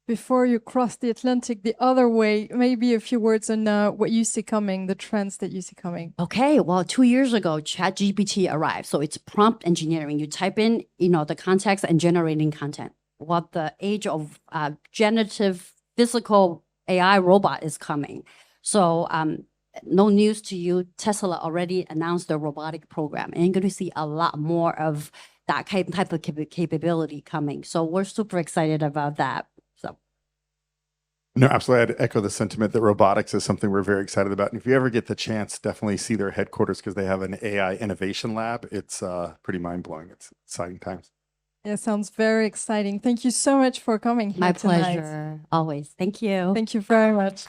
Before you cross the Atlantic the other way, maybe a few words on what you see coming, the trends that you see coming. Okay, well, 2 years ago, ChatGPT arrived. So it's prompt engineering. You type in, the context and generating content. What the age of generative physical AI robot is coming. So no news to you. Tesla already announced the robotic program, and you're going to see a lot more of that type of capability coming. So we're super excited about that. No, absolutely. I'd echo the sentiment that robotics is something we're very excited about. And if you ever get the chance, definitely see their headquarters, because they have an AI innovation lab. It's pretty mind-blowing. It's exciting times. Yeah, sounds very exciting. Thank you so much for coming here My tonight. pleasure. Always. Thank you. Thank you very much.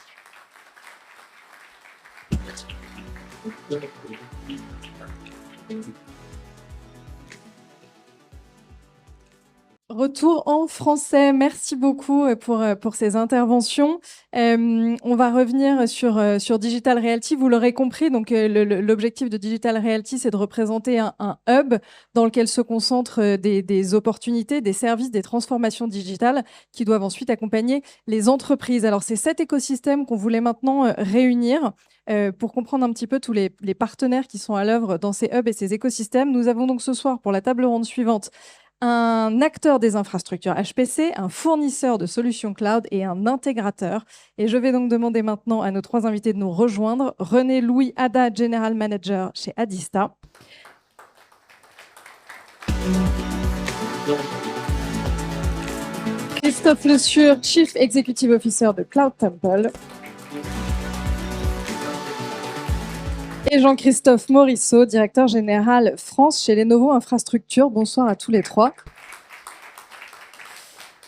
Retour en français. Merci beaucoup pour ces interventions. On va revenir sur Digital Realty. Vous l'aurez compris, donc l'objectif de Digital Realty, c'est de représenter un hub dans lequel se concentrent des opportunités, des services, des transformations digitales qui doivent ensuite accompagner les entreprises. Alors, c'est cet écosystème qu'on voulait maintenant réunir pour comprendre un petit peu tous les partenaires qui sont à l'œuvre dans ces hubs et ces écosystèmes. Nous avons donc ce soir, pour la table ronde suivante, un acteur des infrastructures HPC, un fournisseur de solutions cloud et un intégrateur. Et je vais donc demander maintenant à nos 3 invités de nous rejoindre. René Louis Ada, General Manager chez Adista. Christophe Le Sur, Chief Executive Officer de Cloud Temple. Et Jean-Christophe Morisseau, directeur général France chez Lenovo Infrastructure. Bonsoir à tous les 3.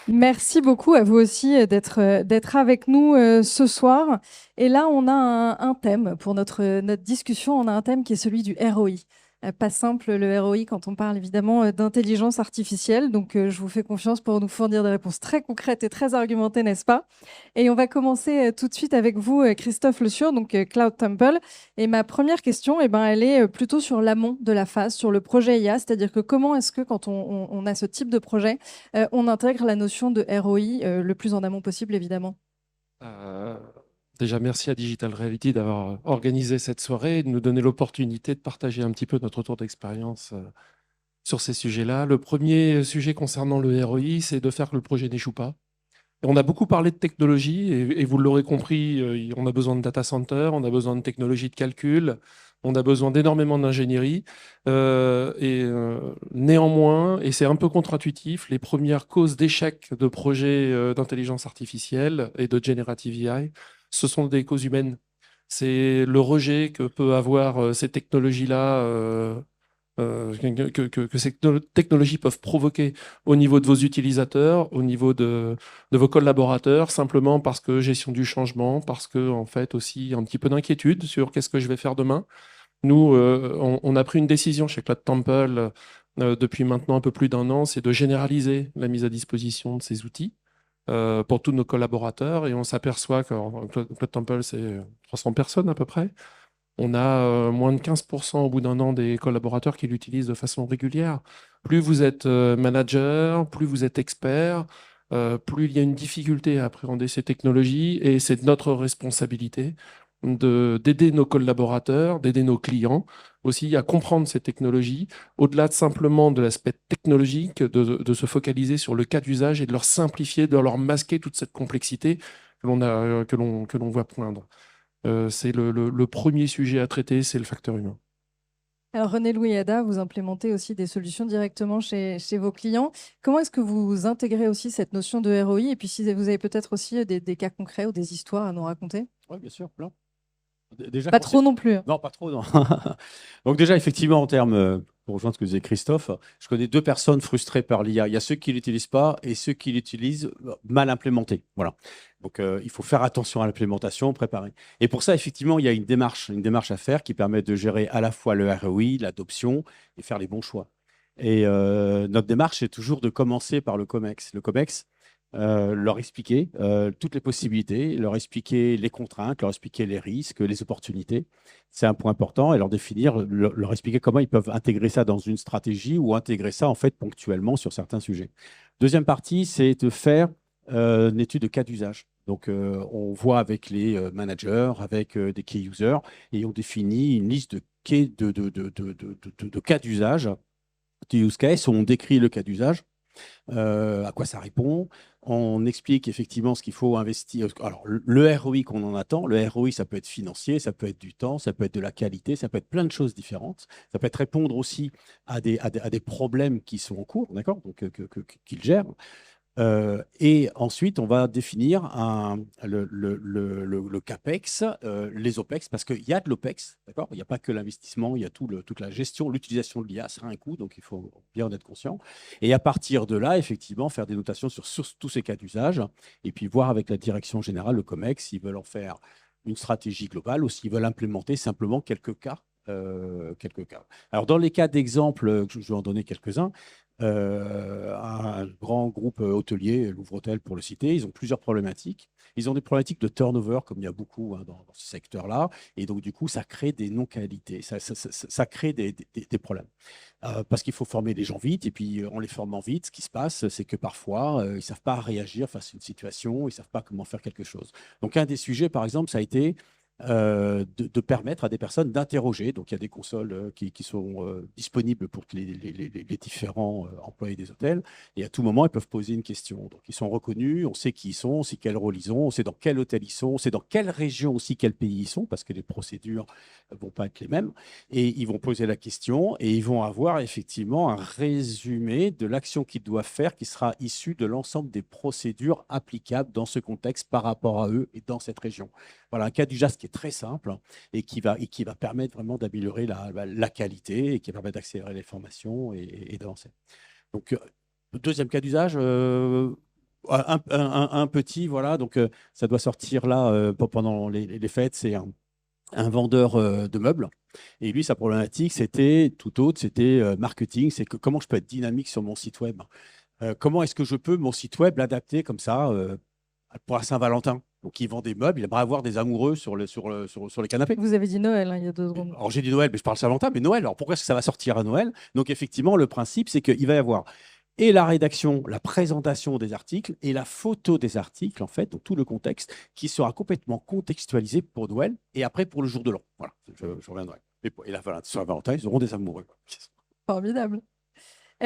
Merci beaucoup à vous aussi d'être avec nous ce soir. Et là, on a un thème pour notre discussion. On a un thème qui est celui du ROI. Pas simple le ROI quand on parle évidemment d'intelligence artificielle. Donc, je vous fais confiance pour nous fournir des réponses très concrètes et très argumentées, n'est-ce pas? Et on va commencer tout de suite avec vous, Christophe Le Sur, donc Cloud Temple. Et ma première question, elle est plutôt sur l'amont de la phase, sur le projet IA. C'est-à-dire que comment est-ce que quand on a ce type de projet, on intègre la notion de ROI le plus en amont possible, évidemment? Déjà, merci à Digital Reality d'avoir organisé cette soirée et de nous donner l'opportunité de partager un petit peu notre retour d'expérience sur ces sujets-là. Le premier sujet concernant le ROI, c'est de faire que le projet n'échoue pas. Et on a beaucoup parlé de technologie et vous l'aurez compris, on a besoin de data center, on a besoin de technologie de calcul, on a besoin d'énormément d'ingénierie. Néanmoins, et c'est un peu contre-intuitif, les premières causes d'échec de projets d'intelligence artificielle et de generative AI, ce sont des causes humaines. C'est le rejet que peut avoir ces technologies-là, que ces technologies peuvent provoquer au niveau de vos utilisateurs, au niveau de vos collaborateurs, simplement parce que gestion du changement, parce que en fait aussi un petit peu d'inquiétude sur qu'est-ce que je vais faire demain. Nous, on a pris une décision chez Cloud Temple depuis maintenant un peu plus d'1 an, c'est de généraliser la mise à disposition de ces outils pour tous nos collaborateurs. Et on s'aperçoit que Cloud Temple, c'est 300 personnes à peu près. On a moins de 15% au bout d'1 an des collaborateurs qui l'utilisent de façon régulière. Plus vous êtes manager, plus vous êtes expert, plus il y a une difficulté à appréhender ces technologies. Et c'est notre responsabilité d'aider nos collaborateurs, d'aider nos clients aussi à comprendre ces technologies, au-delà de simplement de l'aspect technologique, de se focaliser sur le cas d'usage et de leur simplifier, de leur masquer toute cette complexité que l'on voit poindre. C'est le premier sujet à traiter, c'est le facteur humain. Alors René Louis Ada, vous implémentez aussi des solutions directement chez vos clients. Comment est-ce que vous intégrez aussi cette notion de ROI? Et puis si vous avez peut-être aussi des cas concrets ou des histoires à nous raconter? Oui, bien sûr, plein. Déjà, pas trop non plus. Non, pas trop, non. Donc déjà, effectivement, en termes, pour rejoindre ce que disait Christophe, je connais 2 personnes frustrées par l'IA. Il y a ceux qui ne l'utilisent pas et ceux qui l'utilisent mal implémentés. Voilà. Donc, il faut faire attention à l'implémentation, préparer. Et pour ça, effectivement, il y a une démarche à faire qui permet de gérer à la fois le ROI, l'adoption et faire les bons choix. Et notre démarche, c'est toujours de commencer par le COMEX. Le COMEX, leur expliquer toutes les possibilités, leur expliquer les contraintes, leur expliquer les risques, les opportunités. C'est un point important et leur définir, leur expliquer comment ils peuvent intégrer ça dans une stratégie ou intégrer ça en fait ponctuellement sur certains sujets. Deuxième partie, c'est de faire une étude de cas d'usage. Donc, on voit avec les managers, avec des key users et on définit une liste de cas d'usage, de use case, où on décrit le cas d'usage. À quoi ça répond. On explique effectivement ce qu'il faut investir. Alors, le ROI qu'on en attend, le ROI, ça peut être financier, ça peut être du temps, ça peut être de la qualité, ça peut être plein de choses différentes. Ça peut être répondre aussi à des problèmes qui sont en cours, d'accord, donc qu'ils gèrent. Et ensuite, on va définir le CAPEX, les OPEX, parce qu'il y a de l'OPEX, d'accord. Il n'y a pas que l'investissement, il y a toute la gestion, l'utilisation de l'IA, ça a un coût, donc il faut bien en être conscient. Et à partir de là, effectivement, faire des notations sur tous ces cas d'usage, et puis voir avec la direction générale, le COMEX, s'ils veulent en faire une stratégie globale ou s'ils veulent implémenter simplement quelques cas. Alors, dans les cas d'exemple, je vais en donner quelques-uns. un grand groupe hôtelier, Louvre-Hôtel pour le citer. Ils ont plusieurs problématiques. Ils ont des problématiques de turnover, comme il y a beaucoup dans ce secteur-là. Et donc, du coup, ça crée des non-qualités. Ça crée des problèmes. Parce qu'il faut former les gens vite. Et puis, en les formant vite, ce qui se passe, c'est que parfois, ils ne savent pas réagir face à une situation. Ils ne savent pas comment faire quelque chose. Donc, un des sujets, par exemple, ça a été de permettre à des personnes d'interroger. Donc, il y a des consoles qui sont disponibles pour les différents employés des hôtels. Et à tout moment, ils peuvent poser une question. Donc, ils sont reconnus, on sait qui ils sont, on sait quel rôle ils ont, on sait dans quel hôtel ils sont, on sait dans quelle région aussi, quel pays ils sont, parce que les procédures ne vont pas être les mêmes. Et ils vont poser la question et ils vont avoir effectivement un résumé de l'action qu'ils doivent faire qui sera issu de l'ensemble des procédures applicables dans ce contexte par rapport à eux et dans cette région. Voilà un cas d'usage qui est très simple et qui va permettre vraiment d'améliorer la qualité et qui va permettre d'accélérer les formations et d'avancer. Donc, deuxième cas d'usage, un petit, voilà, donc ça doit sortir là pendant les fêtes, c'est un vendeur de meubles. Et lui, sa problématique, c'était tout autre, c'était marketing, c'est que comment je peux être dynamique sur mon site web. Comment est-ce que je peux, mon site web, l'adapter comme ça pour la Saint-Valentin. Donc, il vend des meubles, il aimerait avoir des amoureux sur les canapés. Vous avez dit Noël il y a 2 secondes. Alors, j'ai dit Noël, mais je parle Saint-Valentin, mais Noël, alors pourquoi est-ce que ça va sortir à Noël? Donc, effectivement, le principe, c'est qu'il va y avoir et la rédaction, la présentation des articles et la photo des articles, en fait, donc tout le contexte, qui sera complètement contextualisé pour Noël et après pour le jour de l'an. Voilà, je reviendrai. Et la Saint-Valentin, ils auront des amoureux. Formidable.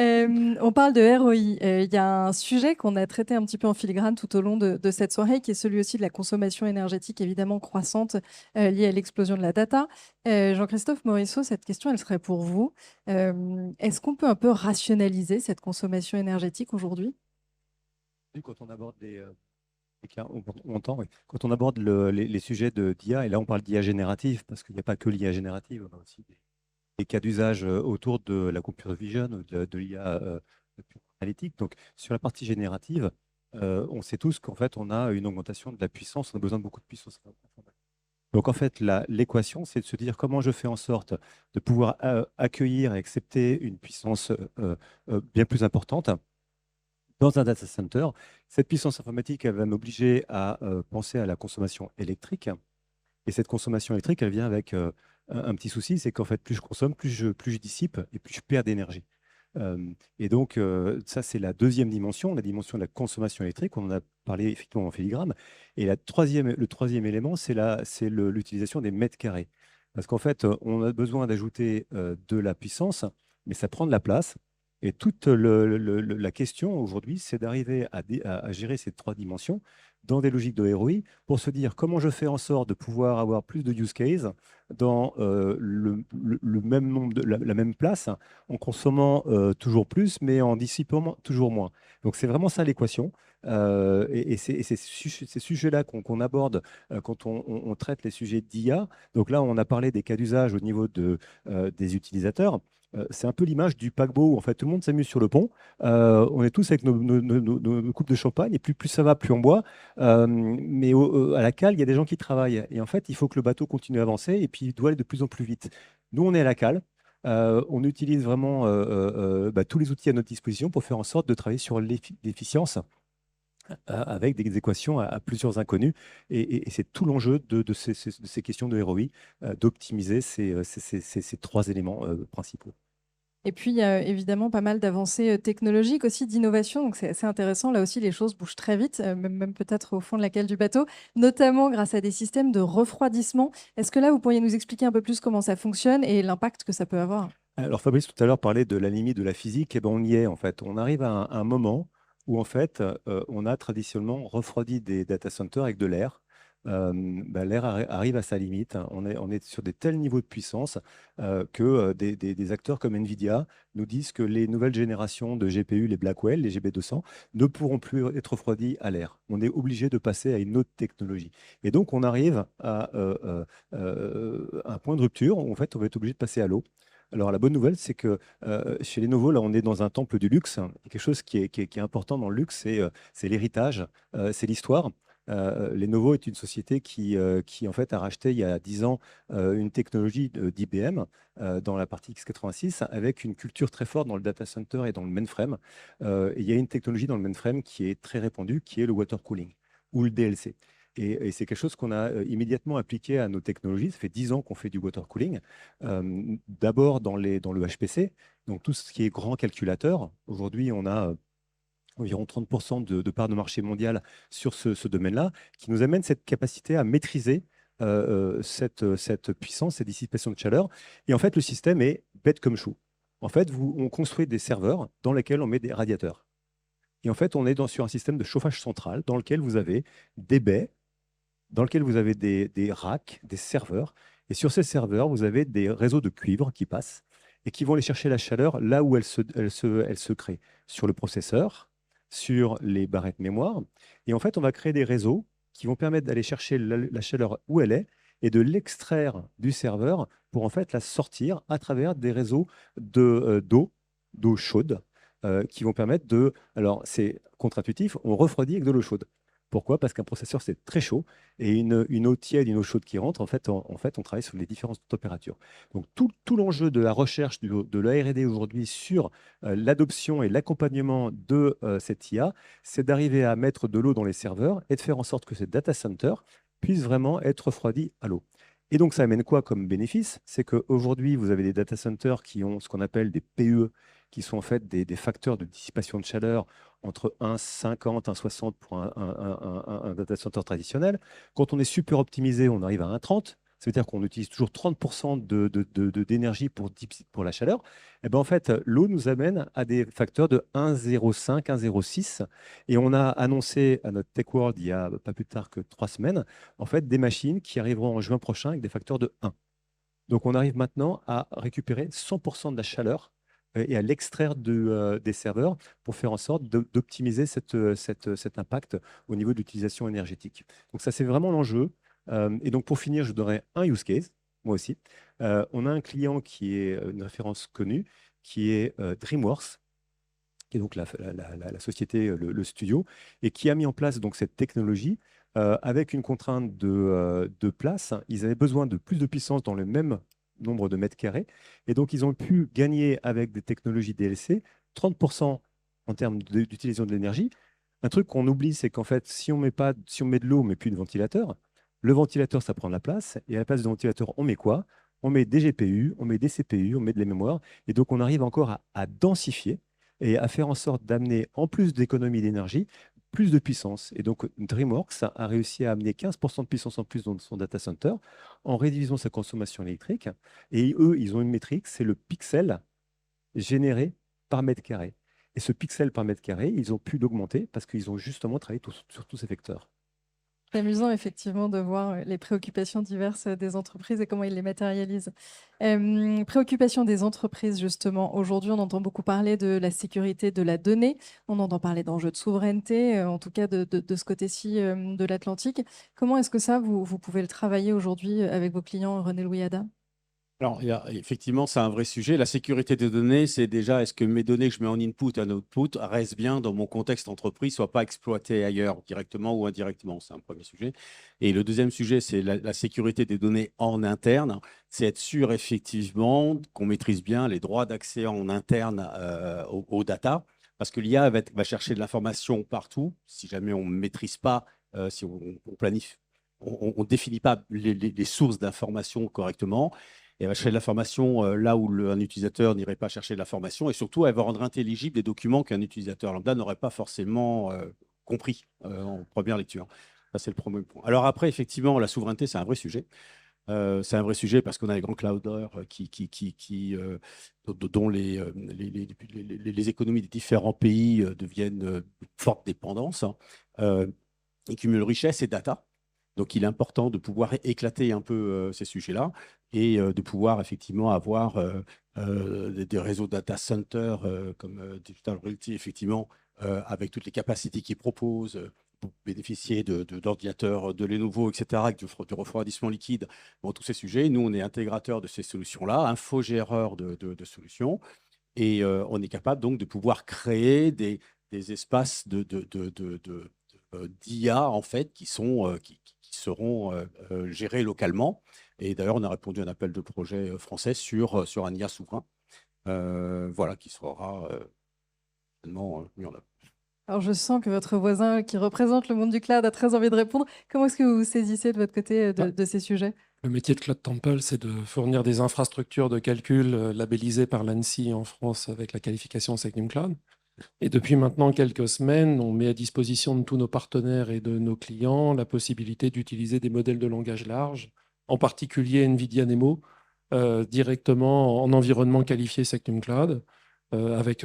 On parle de ROI. Il y a un sujet qu'on a traité un petit peu en filigrane tout au long de cette soirée, qui est celui aussi de la consommation énergétique évidemment croissante liée à l'explosion de la data. Jean-Christophe Morisseau, cette question, elle serait pour vous. Est-ce qu'on peut un peu rationaliser cette consommation énergétique aujourd'hui? Quand on aborde on entend, oui. Quand on aborde les sujets d'IA, et là on parle d'IA générative, parce qu'il n'y a pas que l'IA générative, on a aussi des cas d'usage autour de la computer vision, de l'IA analytique. Donc sur la partie générative, on sait tous qu'en fait on a une augmentation de la puissance, on a besoin de beaucoup de puissance. Donc en fait, l'équation, c'est de se dire comment je fais en sorte de pouvoir accueillir et accepter une puissance bien plus importante dans un data center. Cette puissance informatique, elle va m'obliger à penser à la consommation électrique. Et cette consommation électrique, elle vient avec un petit souci, c'est qu'en fait, plus je consomme, plus je dissipe et plus je perds d'énergie. Et donc, ça, c'est la deuxième dimension, la dimension de la consommation électrique. On en a parlé effectivement en filigrane. Et le troisième élément, c'est l'utilisation des mètres carrés. Parce qu'en fait, on a besoin d'ajouter de la puissance, mais ça prend de la place. Et toute la question aujourd'hui, c'est d'arriver à gérer ces trois dimensions dans des logiques de ROI pour se dire comment je fais en sorte de pouvoir avoir plus de use cases dans le même nombre la même place, en consommant toujours plus, mais en dissipant toujours moins. Donc c'est vraiment ça l'équation. Et c'est ces sujets-là qu'on aborde quand on traite les sujets d'IA. Donc là, on a parlé des cas d'usage au niveau des utilisateurs. C'est un peu l'image du paquebot où en fait tout le monde s'amuse sur le pont. On est tous avec nos coupes de champagne et plus ça va, plus on boit. Mais à la cale, il y a des gens qui travaillent. Et en fait, il faut que le bateau continue à avancer et puis il doit aller de plus en plus vite. Nous, on est à la cale. On utilise vraiment tous les outils à notre disposition pour faire en sorte de travailler sur l'efficience avec des équations à plusieurs inconnus. Et c'est tout l'enjeu de ces questions de ROI, d'optimiser ces trois éléments principaux. Et puis, il y a évidemment pas mal d'avancées technologiques aussi, d'innovation. Donc, c'est assez intéressant. Là aussi, les choses bougent très vite, même peut-être au fond de la cale du bateau, notamment grâce à des systèmes de refroidissement. Est-ce que là, vous pourriez nous expliquer un peu plus comment ça fonctionne et l'impact que ça peut avoir? Alors, Fabrice, tout à l'heure, parlait de la limite de la physique. Et ben, on y est, en fait. On arrive à un moment où, en fait, on a traditionnellement refroidi des data centers avec de l'air. L'air arrive à sa limite. On est sur des tels niveaux de puissance que des acteurs comme NVIDIA nous disent que les nouvelles générations de GPU, les Blackwell, les GB200, ne pourront plus être refroidis à l'air. On est obligé de passer à une autre technologie. Et donc, on arrive à un point de rupture où en fait, on va être obligé de passer à l'eau. Alors, la bonne nouvelle, c'est que chez Lenovo, là, on est dans un temple du luxe. Quelque chose qui est important dans le luxe, c'est l'héritage, c'est l'histoire. Lenovo est une société qui en fait, a racheté il y a 10 ans une technologie d'IBM dans la partie x86 avec une culture très forte dans le data center et dans le mainframe. Et il y a une technologie dans le mainframe qui est très répandue, qui est le water cooling ou le DLC. Et c'est quelque chose qu'on a immédiatement appliqué à nos technologies. Ça fait 10 ans qu'on fait du water cooling. D'abord dans le HPC, donc tout ce qui est grand calculateur. Aujourd'hui, on a environ 30% de part de marché mondial sur ce domaine-là, qui nous amène cette capacité à maîtriser cette puissance, cette dissipation de chaleur. Et en fait, le système est bête comme chou. En fait, on construit des serveurs dans lesquels on met des radiateurs. Et en fait, on est sur un système de chauffage central dans lequel vous avez des baies, dans lequel vous avez des racks, des serveurs. Et sur ces serveurs, vous avez des réseaux de cuivre qui passent et qui vont aller chercher la chaleur là où elle se crée, sur le processeur, sur les barrettes mémoire. Et en fait, on va créer des réseaux qui vont permettre d'aller chercher la chaleur où elle est et de l'extraire du serveur pour en fait la sortir à travers des réseaux d'eau chaude qui vont permettre de... Alors, c'est contre-intuitif, on refroidit avec de l'eau chaude. Pourquoi? Parce qu'un processeur, c'est très chaud et une eau tiède, une eau chaude qui rentre, en fait, on travaille sur les différentes températures. Donc, tout l'enjeu de la recherche de la R&D aujourd'hui sur l'adoption et l'accompagnement de cette IA, c'est d'arriver à mettre de l'eau dans les serveurs et de faire en sorte que ces data centers puissent vraiment être refroidis à l'eau. Et donc, ça amène quoi comme bénéfice? C'est qu'aujourd'hui, vous avez des data centers qui ont ce qu'on appelle des PE, qui sont en fait des facteurs de dissipation de chaleur entre 1,50, 1,60 pour un data center traditionnel. Quand on est super optimisé, on arrive à 1,30. Ça veut dire qu'on utilise toujours 30% d'énergie pour la chaleur. Et ben en fait, l'eau nous amène à des facteurs de 1,05, 1,06. Et on a annoncé à notre Tech World il y a pas plus tard que 3 semaines, en fait, des machines qui arriveront en juin prochain avec des facteurs de 1. Donc on arrive maintenant à récupérer 100% de la chaleur et à l'extraire des serveurs pour faire en sorte d'optimiser cet impact au niveau de l'utilisation énergétique. Donc ça, c'est vraiment l'enjeu. Et donc pour finir, je donnerai un use case, moi aussi. On a un client qui est une référence connue, qui est DreamWorks, qui est donc la société, le studio, et qui a mis en place donc cette technologie avec une contrainte de place. Ils avaient besoin de plus de puissance dans le même nombre de mètres carrés. Et donc, ils ont pu gagner avec des technologies DLC 30% en termes d'utilisation de l'énergie. Un truc qu'on oublie, c'est qu'en fait, si on met de l'eau, on ne met plus de ventilateur. Le ventilateur, ça prend de la place. Et à la place du ventilateur, on met quoi? On met des GPU, on met des CPU, on met de la mémoire. Et donc, on arrive encore à densifier et à faire en sorte d'amener, en plus d'économie d'énergie, plus de puissance. Et donc, DreamWorks a réussi à amener 15% de puissance en plus dans son data center en réduisant sa consommation électrique. Et eux, ils ont une métrique, c'est le pixel généré par mètre carré. Et ce pixel par mètre carré, ils ont pu l'augmenter parce qu'ils ont justement travaillé sur tous ces vecteurs. C'est amusant, effectivement, de voir les préoccupations diverses des entreprises et comment ils les matérialisent. Préoccupations des entreprises, justement. Aujourd'hui, on entend beaucoup parler de la sécurité de la donnée. On entend parler d'enjeux de souveraineté, en tout cas de ce côté-ci de l'Atlantique. Comment est-ce que ça, vous pouvez le travailler aujourd'hui avec vos clients, René Louis Ada? Alors, effectivement, c'est un vrai sujet. La sécurité des données, c'est déjà, est-ce que mes données que je mets en input et en output restent bien dans mon contexte entreprise, ne soient pas exploitées ailleurs, directement ou indirectement? C'est un premier sujet. Et le deuxième sujet, c'est la sécurité des données en interne. C'est être sûr, effectivement, qu'on maîtrise bien les droits d'accès en interne aux data, parce que l'IA va chercher de l'information partout. Si jamais on ne maîtrise pas, si on planifie, on ne définit pas les sources d'information correctement, et elle va chercher de l'information là où un utilisateur n'irait pas chercher de l'information. Et surtout, elle va rendre intelligibles des documents qu'un utilisateur lambda n'aurait pas forcément compris en première lecture. Ça, c'est le premier point. Alors après, effectivement, la souveraineté, c'est un vrai sujet. C'est un vrai sujet parce qu'on a les grands clouders dont les économies des différents pays deviennent forte dépendance. Ils cumulent richesse et data. Donc, il est important de pouvoir éclater un peu ces sujets-là et de pouvoir effectivement avoir des réseaux data centers comme Digital Realty, effectivement, avec toutes les capacités qu'ils proposent pour bénéficier d'ordinateurs de Lenovo, etc., avec du refroidissement liquide, bon, tous ces sujets. Nous, on est intégrateur de ces solutions-là, infogéreur de solutions, et on est capable donc de pouvoir créer des espaces d'IA en fait qui seront gérés localement. Et d'ailleurs, on a répondu à un appel de projet français sur un IA souverain, voilà, qui sera certainement mis en œuvre. Alors, je sens que votre voisin qui représente le monde du cloud a très envie de répondre. Comment est-ce que vous vous saisissez de votre côté de ces sujets? Le métier de Cloud Temple, c'est de fournir des infrastructures de calcul labellisées par l'ANSSI en France avec la qualification SecNumCloud. Et depuis maintenant quelques semaines, on met à disposition de tous nos partenaires et de nos clients la possibilité d'utiliser des modèles de langage large, en particulier NVIDIA NeMo, directement en environnement qualifié SecNumCloud, avec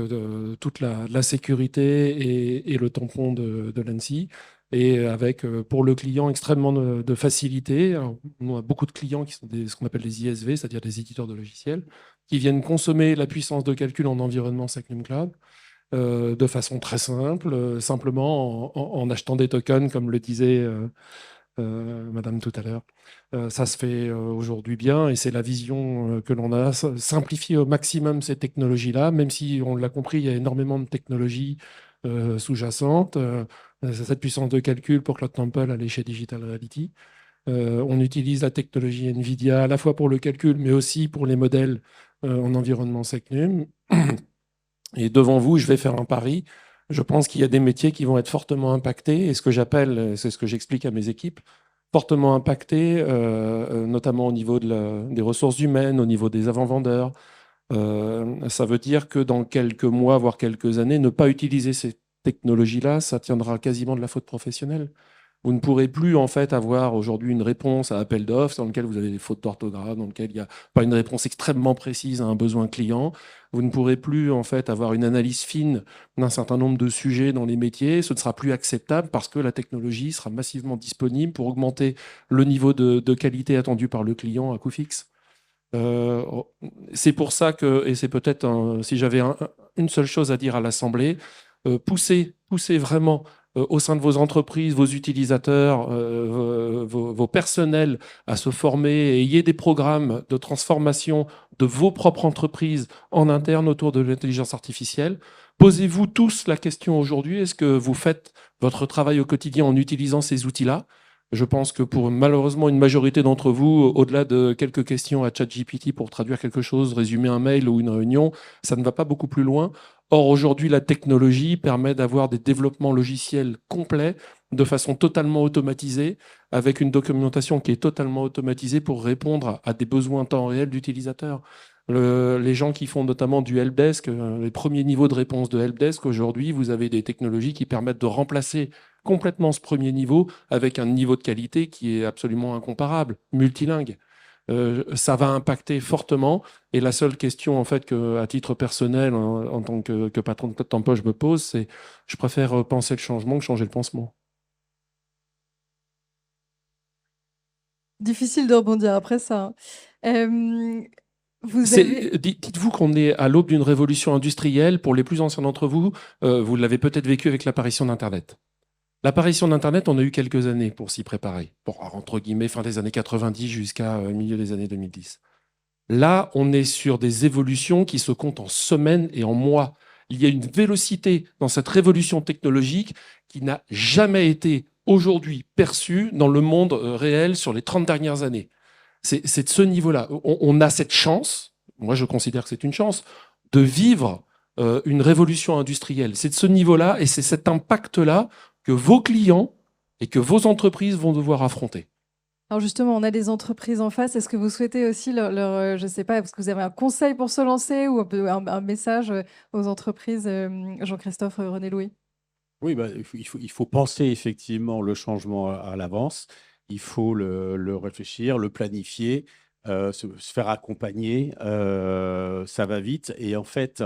toute la sécurité et le tampon de l'ANSSI, et avec, pour le client, extrêmement de facilité. Alors, on a beaucoup de clients qui sont ce qu'on appelle des ISV, c'est-à-dire des éditeurs de logiciels, qui viennent consommer la puissance de calcul en environnement SecNumCloud de façon très simple, simplement en achetant des tokens, comme le disait Madame tout à l'heure. Ça se fait aujourd'hui bien et c'est la vision que l'on a, simplifier au maximum ces technologies-là, même si on l'a compris, il y a énormément de technologies sous-jacentes. Cette puissance de calcul pour Cloud Temple, elle est chez Digital Reality. On utilise la technologie NVIDIA à la fois pour le calcul, mais aussi pour les modèles en environnement SecNum. Et devant vous, je vais faire un pari. Je pense qu'il y a des métiers qui vont être fortement impactés, et ce que j'appelle, c'est ce que j'explique à mes équipes, fortement impactés, notamment au niveau des ressources humaines, au niveau des avant-vendeurs. Ça veut dire que dans quelques mois, voire quelques années, ne pas utiliser ces technologies-là, ça tiendra quasiment de la faute professionnelle. Vous ne pourrez plus en fait avoir aujourd'hui une réponse à appel d'offres dans lequel vous avez des fautes d'orthographe, dans lequel il n'y a pas une réponse extrêmement précise à un besoin client. Vous ne pourrez plus en fait avoir une analyse fine d'un certain nombre de sujets dans les métiers. Ce ne sera plus acceptable parce que la technologie sera massivement disponible pour augmenter le niveau de qualité attendu par le client à coût fixe. C'est pour ça que, et c'est peut-être si j'avais une seule chose à dire à l'Assemblée, poussez vraiment au sein de vos entreprises, vos utilisateurs, vos personnels à se former et ayez des programmes de transformation de vos propres entreprises en interne autour de l'intelligence artificielle. Posez-vous tous la question aujourd'hui, est-ce que vous faites votre travail au quotidien en utilisant ces outils-là? Je pense que pour malheureusement une majorité d'entre vous, au-delà de quelques questions à ChatGPT pour traduire quelque chose, résumer un mail ou une réunion, ça ne va pas beaucoup plus loin. Or, aujourd'hui, la technologie permet d'avoir des développements logiciels complets de façon totalement automatisée, avec une documentation qui est totalement automatisée pour répondre à des besoins temps réel d'utilisateurs. Les gens qui font notamment du helpdesk, les premiers niveaux de réponse de helpdesk, aujourd'hui, vous avez des technologies qui permettent de remplacer complètement ce premier niveau avec un niveau de qualité qui est absolument incomparable, multilingue. Ça va impacter fortement. Et la seule question, en fait, que, à titre personnel, en tant que patron de Cloud Temple, je me pose, c'est je préfère penser le changement que changer le pansement. Difficile de rebondir après ça. Dites-vous qu'on est à l'aube d'une révolution industrielle. Pour les plus anciens d'entre vous, vous l'avez peut-être vécu avec l'apparition d'Internet. L'apparition d'Internet, on a eu quelques années pour s'y préparer, entre guillemets, fin des années 90 jusqu'à milieu des années 2010. Là, on est sur des évolutions qui se comptent en semaines et en mois. Il y a une vélocité dans cette révolution technologique qui n'a jamais été aujourd'hui perçue dans le monde réel sur les 30 dernières années. C'est de ce niveau-là. On a cette chance, moi je considère que c'est une chance, de vivre une révolution industrielle. C'est de ce niveau-là et c'est cet impact-là que vos clients et que vos entreprises vont devoir affronter. Alors justement, on a des entreprises en face. Est-ce que vous souhaitez aussi je ne sais pas, parce que vous avez un conseil pour se lancer ou un message aux entreprises, Jean-Christophe, René-Louis? Oui, il faut penser effectivement le changement à l'avance. Il faut le réfléchir, le planifier, se faire accompagner. Ça va vite. Et en fait,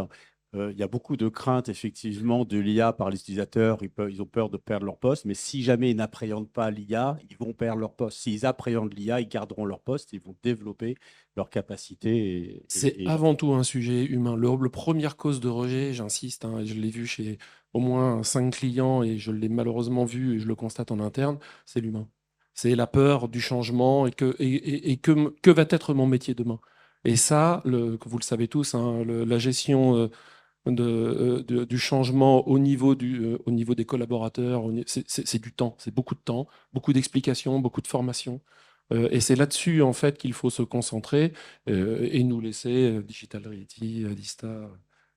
il y a beaucoup de craintes effectivement de l'IA par les utilisateurs. Ils ont peur de perdre leur poste. Mais si jamais ils n'appréhendent pas l'IA, ils vont perdre leur poste. S'ils appréhendent l'IA, ils garderont leur poste. Ils vont développer leurs capacités. C'est avant tout un sujet humain. La première cause de rejet, j'insiste, hein, je l'ai vu chez au moins 5 clients et je l'ai malheureusement vu et je le constate en interne, c'est l'humain. C'est la peur du changement et que va être mon métier demain. Et ça, vous le savez tous, hein, la gestion du changement au niveau des collaborateurs. C'est du temps, c'est beaucoup de temps, beaucoup d'explications, beaucoup de formations. Et c'est là-dessus, en fait, qu'il faut se concentrer et nous laisser Digital Realty, Dista,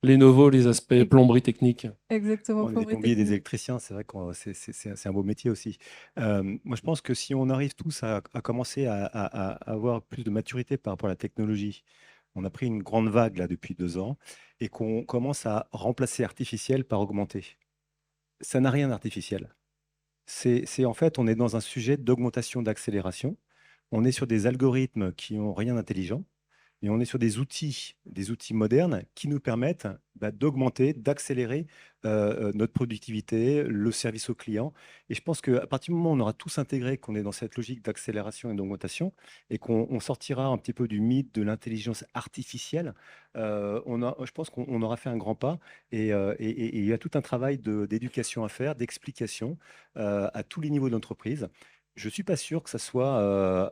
Lenovo, les aspects plomberie technique. Exactement, On est des plomberie plombiers et des technique. électriciens, c'est vrai que c'est un beau métier aussi. Moi, je pense que si on arrive tous à commencer à avoir plus de maturité par rapport à la technologie, on a pris une grande vague là depuis 2 ans, et qu'on commence à remplacer artificiel par augmenté. Ça n'a rien d'artificiel. En fait, on est dans un sujet d'augmentation, d'accélération. On est sur des algorithmes qui n'ont rien d'intelligent. Et on est sur des outils modernes qui nous permettent d'augmenter, d'accélérer notre productivité, le service au client. Et je pense qu'à partir du moment où on aura tous intégré qu'on est dans cette logique d'accélération et d'augmentation, et qu'on sortira un petit peu du mythe de l'intelligence artificielle, je pense qu'on aura fait un grand pas. Et il y a tout un travail d'éducation à faire, d'explication à tous les niveaux de l'entreprise. Je ne suis pas sûr que ce soit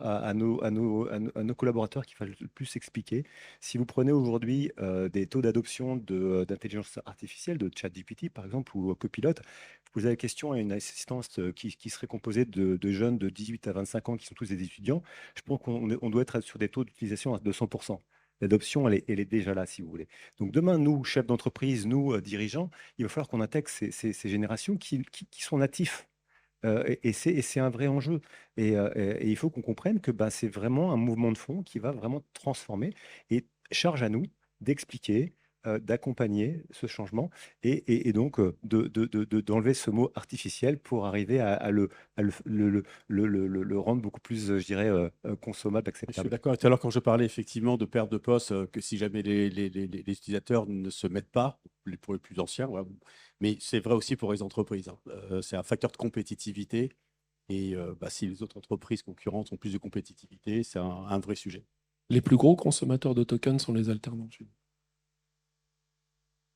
à nos collaborateurs qu'il faille le plus expliquer. Si vous prenez aujourd'hui des taux d'adoption d'intelligence artificielle, de ChatGPT par exemple, ou Copilot, vous posez la question à une assistance qui serait composée de jeunes de 18 à 25 ans qui sont tous des étudiants. Je pense qu'on doit être sur des taux d'utilisation à 200%. L'adoption, elle est déjà là, si vous voulez. Donc demain, nous, chefs d'entreprise, nous, dirigeants, il va falloir qu'on intègre ces générations qui sont natifs. Et c'est un vrai enjeu. Et il faut qu'on comprenne que c'est vraiment un mouvement de fond qui va vraiment transformer. Et charge à nous d'expliquer, d'accompagner ce changement et donc d'enlever ce mot artificiel pour arriver à le rendre beaucoup plus, je dirais, consommable, Je suis acceptable. d'accord. Tout à l'heure, quand je parlais effectivement de perte de poste, que si jamais les utilisateurs ne se mettent pas, pour les plus anciens, voilà. Mais c'est vrai aussi pour les entreprises, hein. C'est un facteur de compétitivité. Et si les autres entreprises concurrentes ont plus de compétitivité, c'est un vrai sujet. Les plus gros consommateurs de tokens sont les alternants.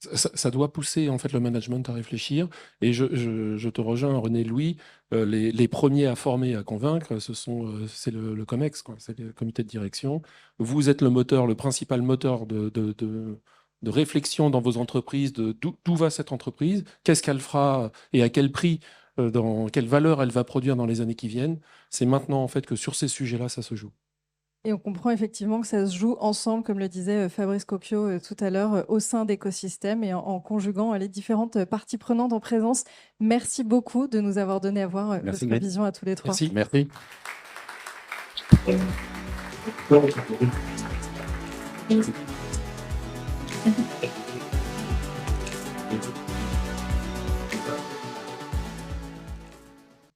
Ça doit pousser en fait le management à réfléchir. Et je te rejoins, René Louis. Les premiers à former, à convaincre, c'est le COMEX, quoi, c'est le comité de direction. Vous êtes le moteur, le principal moteur de réflexion dans vos entreprises, d'où va cette entreprise, qu'est-ce qu'elle fera et à quel prix, dans quelle valeur elle va produire dans les années qui viennent. C'est maintenant en fait que sur ces sujets-là, ça se joue. Et on comprend effectivement que ça se joue ensemble, comme le disait Fabrice Cocchio tout à l'heure, au sein d'écosystèmes et en conjuguant les différentes parties prenantes en présence. Merci beaucoup de nous avoir donné à voir Merci, votre Ingrid. vision à tous les trois. Merci. Merci.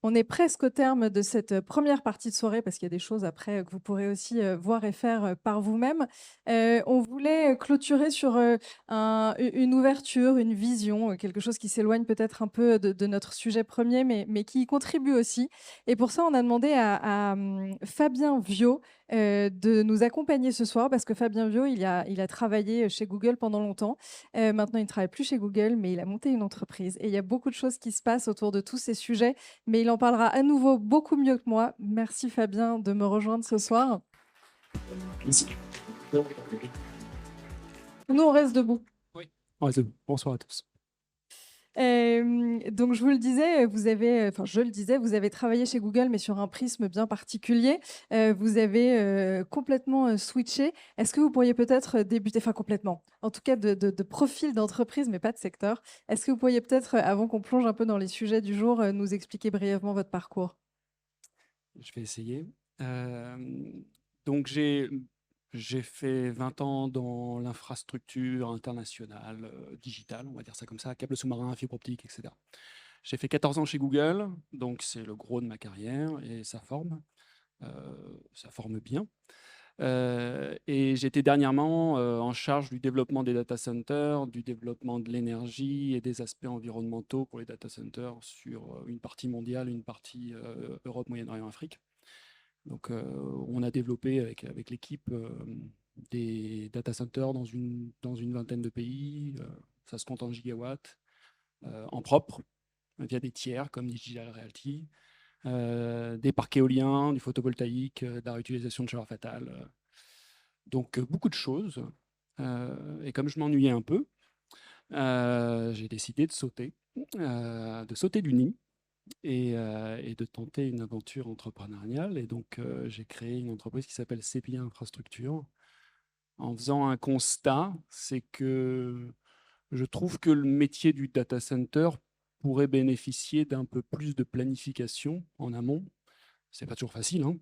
On est presque au terme de cette première partie de soirée parce qu'il y a des choses après que vous pourrez aussi voir et faire par vous-même. On voulait clôturer sur une ouverture, une vision, quelque chose qui s'éloigne peut-être un peu de notre sujet premier, mais qui y contribue aussi. Et pour ça, on a demandé à Fabien Viau de nous accompagner ce soir parce que Fabien Viau, il a travaillé chez Google pendant longtemps. Maintenant, il ne travaille plus chez Google, mais il a monté une entreprise. Et il y a beaucoup de choses qui se passent autour de tous ces sujets, mais il en parlera à nouveau beaucoup mieux que moi. Merci Fabien de me rejoindre ce soir. Nous, on reste debout. Ouais, c'est bon. Bonsoir à tous. Donc, je vous le disais, vous avez travaillé chez Google, mais sur un prisme bien particulier. Vous avez complètement switché. Est-ce que vous pourriez peut-être débuter, enfin complètement, en tout cas de profil d'entreprise, mais pas de secteur. Est-ce que vous pourriez peut-être, avant qu'on plonge un peu dans les sujets du jour, nous expliquer brièvement votre parcours? Je vais essayer. Donc, j'ai fait 20 ans dans l'infrastructure internationale, digitale, on va dire ça comme ça, câbles sous-marins, fibre optique, etc. J'ai fait 14 ans chez Google, donc c'est le gros de ma carrière et ça forme bien. Et j'étais dernièrement en charge du développement des data centers, du développement de l'énergie et des aspects environnementaux pour les data centers sur une partie mondiale, une partie Europe, Moyen-Orient, Afrique. Donc, on a développé avec l'équipe des data centers dans une vingtaine de pays. Ça se compte en gigawatts, en propre, via des tiers comme Digital Realty, des parcs éoliens, du photovoltaïque, de la réutilisation de chaleur fatale. Donc, beaucoup de choses. Et comme je m'ennuyais un peu, j'ai décidé de sauter du nid et de tenter une aventure entrepreneuriale. Et donc, j'ai créé une entreprise qui s'appelle Sepia Infrastructure en faisant un constat, c'est que je trouve que le métier du data center pourrait bénéficier d'un peu plus de planification en amont. C'est pas toujours facile, hein,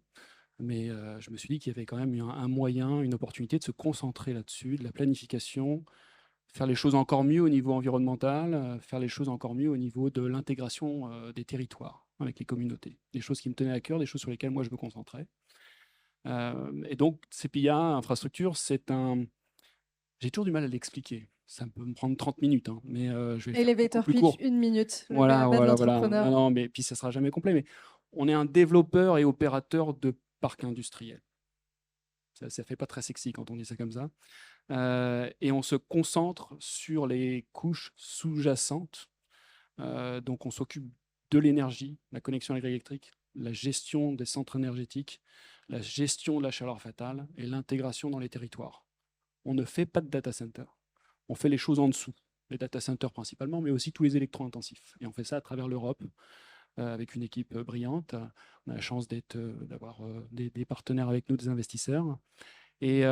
mais je me suis dit qu'il y avait quand même un moyen, une opportunité de se concentrer là-dessus, de la planification, faire les choses encore mieux au niveau environnemental, faire les choses encore mieux au niveau de l'intégration des territoires avec les communautés. Des choses qui me tenaient à cœur, des choses sur lesquelles moi je me concentrais. Et donc, Sepia Infrastructure, c'est un... J'ai toujours du mal à l'expliquer. Ça peut me prendre 30 minutes, hein, mais je vais faire Elevator beaucoup plus pitch, court. 1 minute. Le Voilà, BABA de voilà, voilà. l'entrepreneur. Non, mais puis ça sera jamais complet. Mais on est un développeur et opérateur de parcs industriels. Ça fait pas très sexy quand on dit ça comme ça. Et on se concentre sur les couches sous-jacentes. Donc on s'occupe de l'énergie, la connexion à la grille électrique, la gestion des centres énergétiques, la gestion de la chaleur fatale et l'intégration dans les territoires. On ne fait pas de data center. On fait les choses en dessous, les data centers principalement, mais aussi tous les électro-intensifs. Et on fait ça à travers l'Europe avec une équipe brillante. On a la chance d'avoir des partenaires avec nous, des investisseurs. Et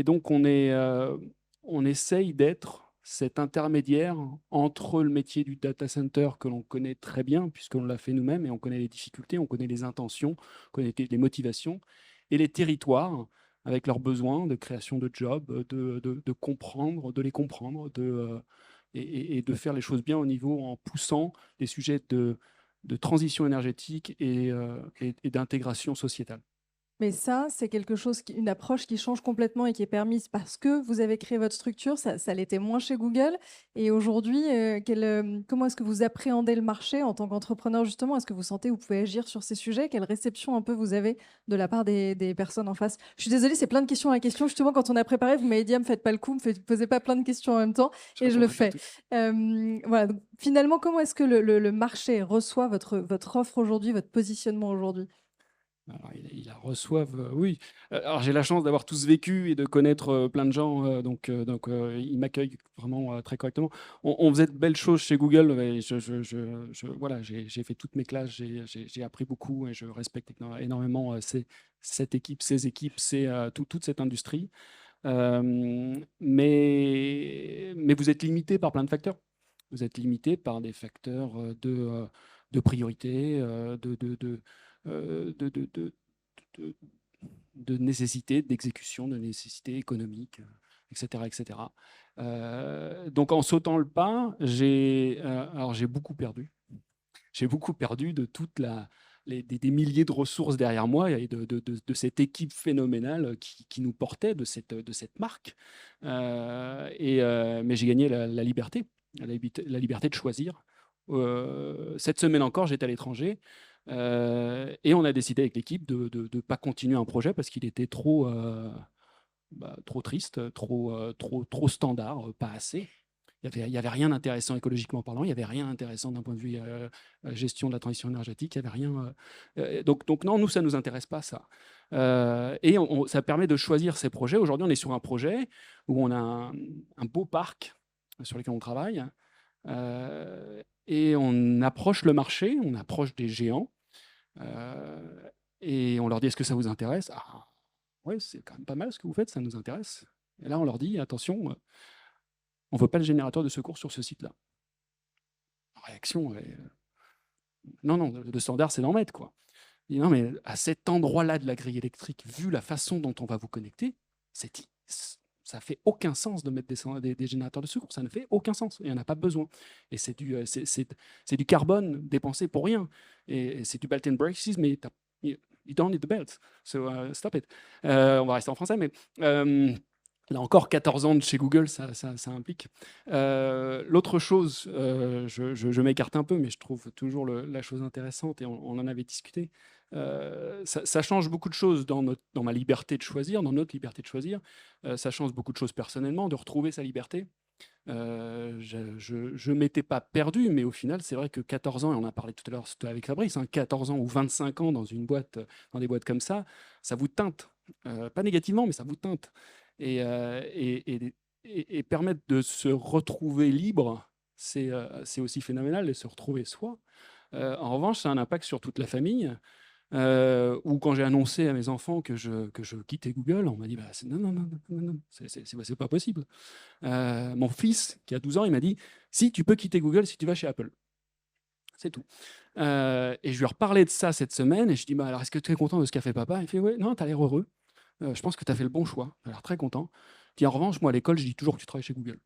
donc, on essaye d'être cet intermédiaire entre le métier du data center que l'on connaît très bien, puisqu'on l'a fait nous-mêmes, et on connaît les difficultés, on connaît les intentions, on connaît les motivations, et les territoires, avec leurs besoins de création de jobs, de comprendre, de les comprendre, et de faire les choses bien au niveau en poussant les sujets de transition énergétique et d'intégration sociétale. Mais ça, c'est quelque chose, une approche qui change complètement et qui est permise parce que vous avez créé votre structure. Ça l'était moins chez Google. Et aujourd'hui, comment est-ce que vous appréhendez le marché en tant qu'entrepreneur, justement? Est-ce que vous sentez que vous pouvez agir sur ces sujets? Quelle réception un peu vous avez de la part des personnes en face? Je suis désolée, c'est plein de questions à la question. Justement, quand on a préparé, vous m'avez dit, me faites pas le coup, me posez pas plein de questions en même temps. Et je le fais. Voilà. Donc, finalement, comment est-ce que le marché reçoit votre offre aujourd'hui, votre positionnement aujourd'hui? Alors, ils la reçoivent, oui. Alors, j'ai la chance d'avoir tous vécu et de connaître plein de gens, donc ils m'accueillent vraiment très correctement. On faisait de belles choses chez Google. Et voilà, j'ai fait toutes mes classes, j'ai appris beaucoup et je respecte énormément cette équipe, ces équipes, toute cette industrie. Mais vous êtes limité par plein de facteurs. Vous êtes limité par des facteurs de priorité, de nécessité d'exécution, de nécessité économique, etc. etc. Donc en sautant le pas, j'ai beaucoup perdu. J'ai beaucoup perdu de des milliers de ressources derrière moi et de cette équipe phénoménale qui nous portait, de cette marque. Mais j'ai gagné la liberté, la liberté de choisir. Cette semaine encore, j'étais à l'étranger. Et on a décidé avec l'équipe de ne pas continuer un projet parce qu'il était trop triste, trop standard, pas assez. Il y avait rien d'intéressant écologiquement parlant, il n'y avait rien d'intéressant d'un point de vue gestion de la transition énergétique, il n'y avait rien. Donc non, nous, ça ne nous intéresse pas, ça. Et ça permet de choisir ces projets. Aujourd'hui, on est sur un projet où on a un beau parc sur lequel on travaille. Et on approche le marché, on approche des géants, et on leur dit: est-ce que ça vous intéresse? Ah, ouais, c'est quand même pas mal ce que vous faites, ça nous intéresse. Et là, on leur dit: attention, on ne veut pas le générateur de secours sur ce site-là. Réaction, non, le standard, c'est d'en mettre, quoi. Il dit: non, mais à cet endroit-là de la grille électrique, vu la façon dont on va vous connecter, ça fait aucun sens de mettre des générateurs de secours. Ça ne fait aucun sens. Il n'y en a pas besoin. Et c'est du carbone dépensé pour rien. Et c'est du belt and braces, mais you don't need the belt. So stop it. On va rester en français, mais là encore, 14 ans de chez Google, ça implique. L'autre chose, je m'écarte un peu, mais je trouve toujours la chose intéressante, et on en avait discuté. Ça change beaucoup de choses dans ma liberté de choisir, dans notre liberté de choisir. Ça change beaucoup de choses personnellement, de retrouver sa liberté. Je ne m'étais pas perdu, mais au final, c'est vrai que 14 ans, et on a parlé tout à l'heure avec Fabrice, 14 ans ou 25 ans dans des boîtes comme ça vous teinte. Pas négativement, mais ça vous teinte. Et et permettre de se retrouver libre, c'est aussi phénoménal de se retrouver soi. En revanche, ça a un impact sur toute la famille. Ou quand j'ai annoncé à mes enfants que je quittais Google, on m'a dit bah, non, non, non, non, non, c'est pas possible. Mon fils, qui a 12 ans, il m'a dit si tu peux quitter Google si tu vas chez Apple. C'est tout. Et je lui ai reparlé de ça cette semaine et je dis bah, alors est-ce que tu es content de ce qu'a fait papa? Il fait ouais, non, tu as l'air heureux. Je pense que tu as fait le bon choix. Tu as l'air très content. Puis en revanche, moi à l'école, je dis toujours que tu travailles chez Google.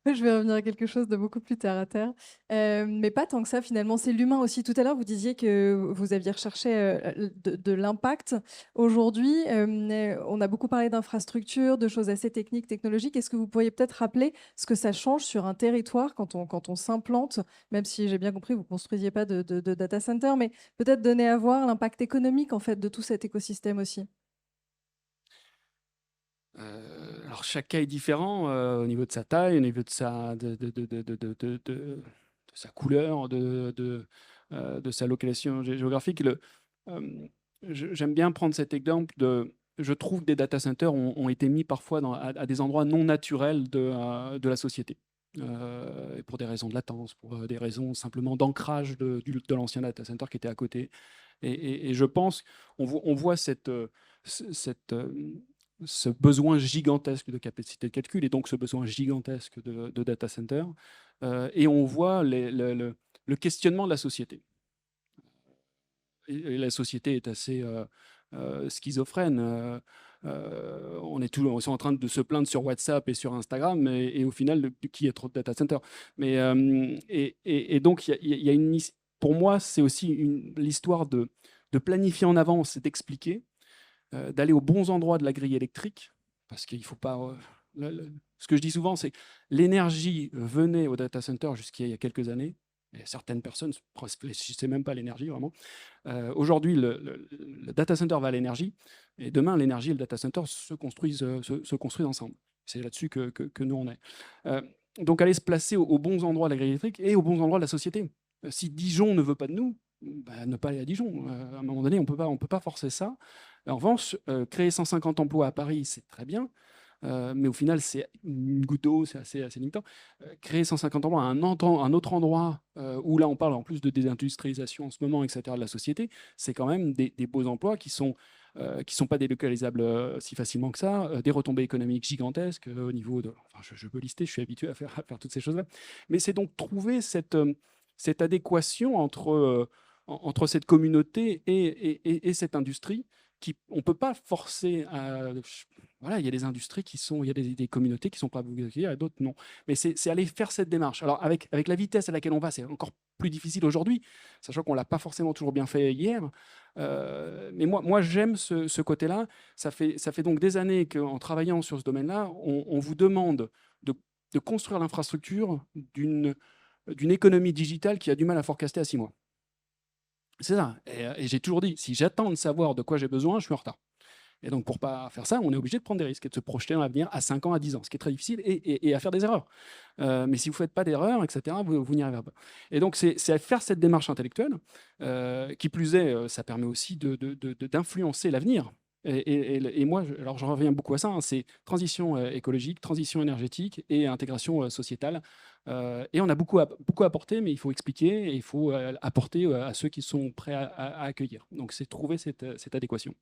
Je vais revenir à quelque chose de beaucoup plus terre à terre, mais pas tant que ça finalement, c'est l'humain aussi. Tout à l'heure, vous disiez que vous aviez recherché, de l'impact. Aujourd'hui, on a beaucoup parlé d'infrastructures, de choses assez techniques, technologiques. Est-ce que vous pourriez peut-être rappeler ce que ça change sur un territoire quand on s'implante? Même si j'ai bien compris, vous ne construisiez pas de data center, mais peut-être donner à voir l'impact économique en fait de tout cet écosystème aussi? Alors chaque cas est différent au niveau de sa taille, au niveau de sa couleur, de sa localisation géographique. J'aime bien prendre cet exemple je trouve que des data centers ont été mis parfois à des endroits non naturels de la société. Et pour des raisons de latence, pour des raisons simplement d'ancrage de l'ancien data center qui était à côté. Et je pense qu'on voit ce besoin gigantesque de capacité de calcul et donc ce besoin gigantesque de data center. Et on voit le questionnement de la société. Et la société est assez schizophrène. On est en train de se plaindre sur WhatsApp et sur Instagram, et au final, qui est trop de data center. Mais, et donc, il y a pour moi, c'est aussi l'histoire de planifier en avance et d'expliquer, d'aller aux bons endroits de la grille électrique, parce qu'il ne faut pas... ce que je dis souvent, c'est que l'énergie venait au data center jusqu'il y a quelques années, et certaines personnes ne réfléchissaient même pas à l'énergie, vraiment. Aujourd'hui, le data center va à l'énergie, et demain, l'énergie et le data center se construisent ensemble. C'est là-dessus que nous, on est. Donc, aller se placer aux bons endroits de la grille électrique et aux bons endroits de la société. Si Dijon ne veut pas de nous, bah, ne pas aller à Dijon. À un moment donné, on peut pas forcer ça. En revanche, créer 150 emplois à Paris, c'est très bien. Mais au final, c'est une goutte d'eau, c'est assez limitant. Créer 150 emplois à un autre endroit, où là, on parle en plus de désindustrialisation en ce moment, etc., de la société, c'est quand même des beaux emplois qui sont pas délocalisables si facilement que ça, des retombées économiques gigantesques au niveau de... Enfin, je peux lister, je suis habitué à faire toutes ces choses-là. Mais c'est donc trouver cette adéquation entre cette communauté et cette industrie on ne peut pas forcer à... Voilà, il y a des industries il y a des communautés qui sont pas accueillies, et d'autres non. Mais c'est aller faire cette démarche. Alors, avec la vitesse à laquelle on va, c'est encore plus difficile aujourd'hui, sachant qu'on ne l'a pas forcément toujours bien fait hier. Mais moi j'aime ce côté-là. Ça fait donc des années qu'en travaillant sur ce domaine-là, on vous demande de construire l'infrastructure d'une économie digitale qui a du mal à forecaster à 6 mois. C'est ça. Et j'ai toujours dit, si j'attends de savoir de quoi j'ai besoin, je suis en retard. Et donc, pour ne pas faire ça, on est obligé de prendre des risques et de se projeter dans l'avenir à 5 ans, à 10 ans, ce qui est très difficile, et à faire des erreurs. Mais si vous ne faites pas d'erreurs, etc., vous n'y arriverez pas. Et donc, c'est à faire cette démarche intellectuelle. Qui plus est, ça permet aussi d'influencer l'avenir. Et moi, alors j'en reviens beaucoup à ça, hein, c'est transition écologique, transition énergétique et intégration sociétale. Et on a beaucoup apporté, mais il faut expliquer et il faut apporter à ceux qui sont prêts à accueillir. Donc c'est trouver cette adéquation.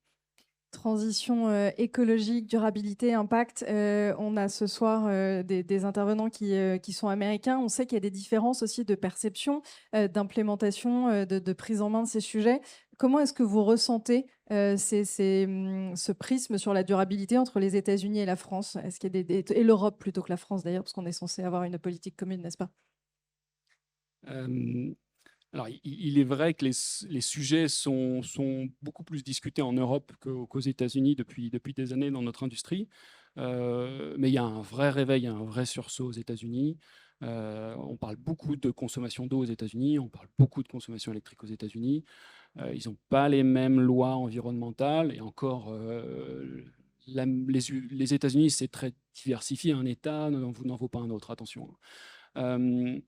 Transition écologique, durabilité, impact. On a ce soir des intervenants qui sont américains. On sait qu'il y a des différences aussi de perception, d'implémentation, de prise en main de ces sujets. Comment est-ce que vous ressentez ce prisme sur la durabilité entre les États-Unis et la France? Est-ce qu'il y a et l'Europe plutôt que la France d'ailleurs, parce qu'on est censé avoir une politique commune, n'est-ce pas? Alors, il est vrai que les sujets sont beaucoup plus discutés en Europe qu'aux États-Unis depuis des années dans notre industrie. Mais il y a un vrai réveil, un vrai sursaut aux États-Unis. On parle beaucoup de consommation d'eau aux États-Unis, on parle beaucoup de consommation électrique aux États-Unis. Ils n'ont pas les mêmes lois environnementales, et encore, les États-Unis, c'est très diversifié. Un État n'en vaut pas un autre, attention. Il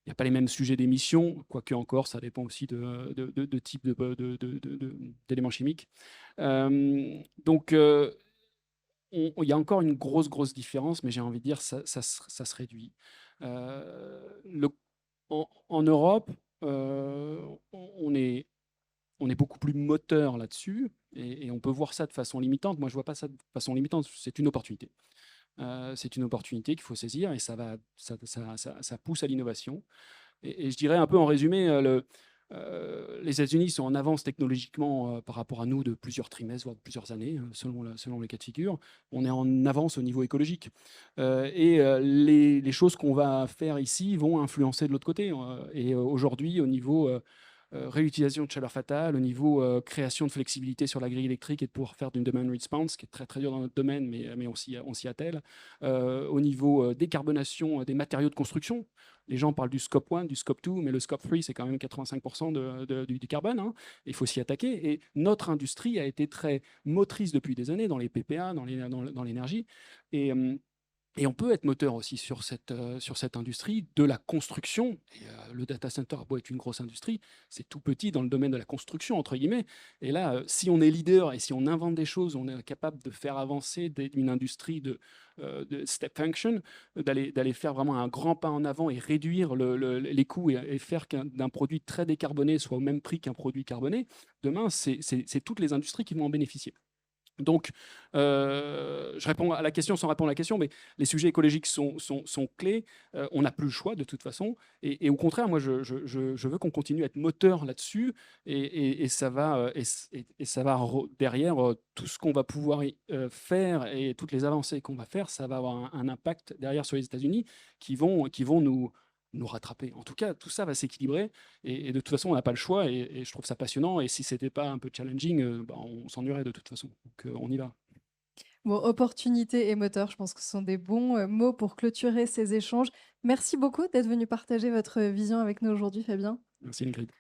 n'y a pas les mêmes sujets d'émissions, quoique encore, ça dépend aussi de type d'éléments chimiques. Donc, il y a encore une grosse différence, mais j'ai envie de dire ça se réduit. En Europe, on est beaucoup plus moteur là-dessus, et on peut voir ça de façon limitante. Moi, je ne vois pas ça de façon limitante, c'est une opportunité. C'est une opportunité qu'il faut saisir, et ça pousse à l'innovation. Et je dirais un peu en résumé, les États-Unis sont en avance technologiquement par rapport à nous de plusieurs trimestres, voire de plusieurs années, selon les cas de figure. On est en avance au niveau écologique. Les choses qu'on va faire ici vont influencer de l'autre côté. Et aujourd'hui, au niveau réutilisation de chaleur fatale, au niveau création de flexibilité sur la grille électrique et de pouvoir faire d'une demand response, qui est très très dur dans notre domaine, mais on s'y attelle. Au niveau décarbonation des matériaux de construction, les gens parlent du scope 1, du scope 2, mais le scope 3, c'est quand même 85% du carbone. Hein. Il faut s'y attaquer. Et notre industrie a été très motrice depuis des années dans les PPA, dans l'énergie. Et on peut être moteur aussi sur cette industrie de la construction. Et, le data center a beau être une grosse industrie, c'est tout petit dans le domaine de la construction, entre guillemets. Et là, si on est leader et si on invente des choses, on est capable de faire avancer une industrie de step function, d'aller faire vraiment un grand pas en avant et réduire les coûts et faire d'un produit très décarboné soit au même prix qu'un produit carboné. Demain, c'est toutes les industries qui vont en bénéficier. Donc, je réponds à la question sans répondre à la question, mais les sujets écologiques sont clés. On n'a plus le choix de toute façon. Et au contraire, moi, je veux qu'on continue à être moteur là-dessus. Et ça va derrière tout ce qu'on va pouvoir faire et toutes les avancées qu'on va faire, ça va avoir un impact derrière sur les États-Unis qui vont nous rattraper. En tout cas, tout ça va s'équilibrer et de toute façon, on n'a pas le choix et je trouve ça passionnant. Et si ce n'était pas un peu challenging, on s'ennuierait de toute façon. Donc, on y va. Bon, opportunité et moteur, je pense que ce sont des bons mots pour clôturer ces échanges. Merci beaucoup d'être venu partager votre vision avec nous aujourd'hui, Fabien. Merci, Ingrid.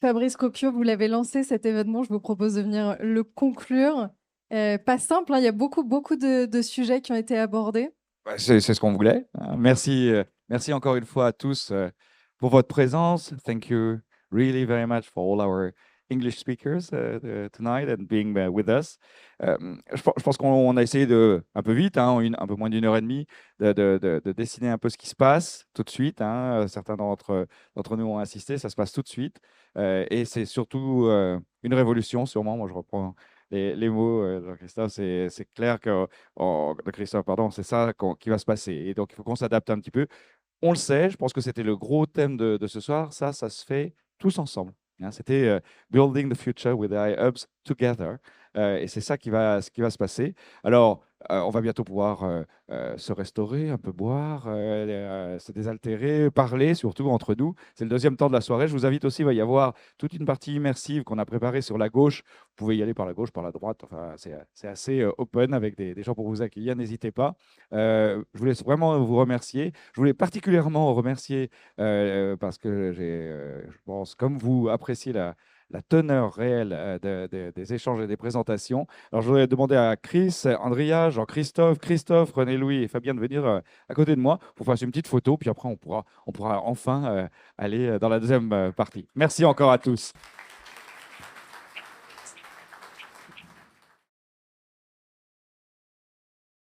Fabrice Cocchio, vous l'avez lancé cet événement, je vous propose de venir le conclure. Pas simple, hein, il y a beaucoup de sujets qui ont été abordés. C'est ce qu'on voulait. Merci encore une fois à tous pour votre présence. Thank you really very much for all our English speakers tonight and being with us. Je pense qu'on a essayé un peu vite, hein, un peu moins d'une heure et demie, de dessiner un peu ce qui se passe tout de suite. Hein. Certains d'entre nous ont insisté, ça se passe tout de suite. Et c'est surtout une révolution, sûrement. Moi, je reprends les mots de Christophe. C'est clair que Christophe, pardon, c'est ça qui va se passer. Et donc, il faut qu'on s'adapte un petit peu. On le sait, je pense que c'était le gros thème de ce soir. Ça se fait tous ensemble. Hein. C'était Building the Future with AI Hubs Together. Et c'est ça qui va se passer. Alors, on va bientôt pouvoir se restaurer, un peu boire, se désaltérer, parler, surtout entre nous. C'est le deuxième temps de la soirée. Je vous invite aussi, il va y avoir toute une partie immersive qu'on a préparée sur la gauche. Vous pouvez y aller par la gauche, par la droite. Enfin, c'est assez open avec des gens pour vous accueillir. N'hésitez pas. Je voulais vraiment vous remercier. Je voulais particulièrement remercier parce que je pense, comme vous appréciez la teneur réelle des échanges et des présentations. Alors, je voudrais demander à Chris, Andrea, Jean-Christophe, Christophe, René-Louis et Fabien de venir à côté de moi pour faire une petite photo, puis après, on pourra enfin aller dans la deuxième partie. Merci encore à tous.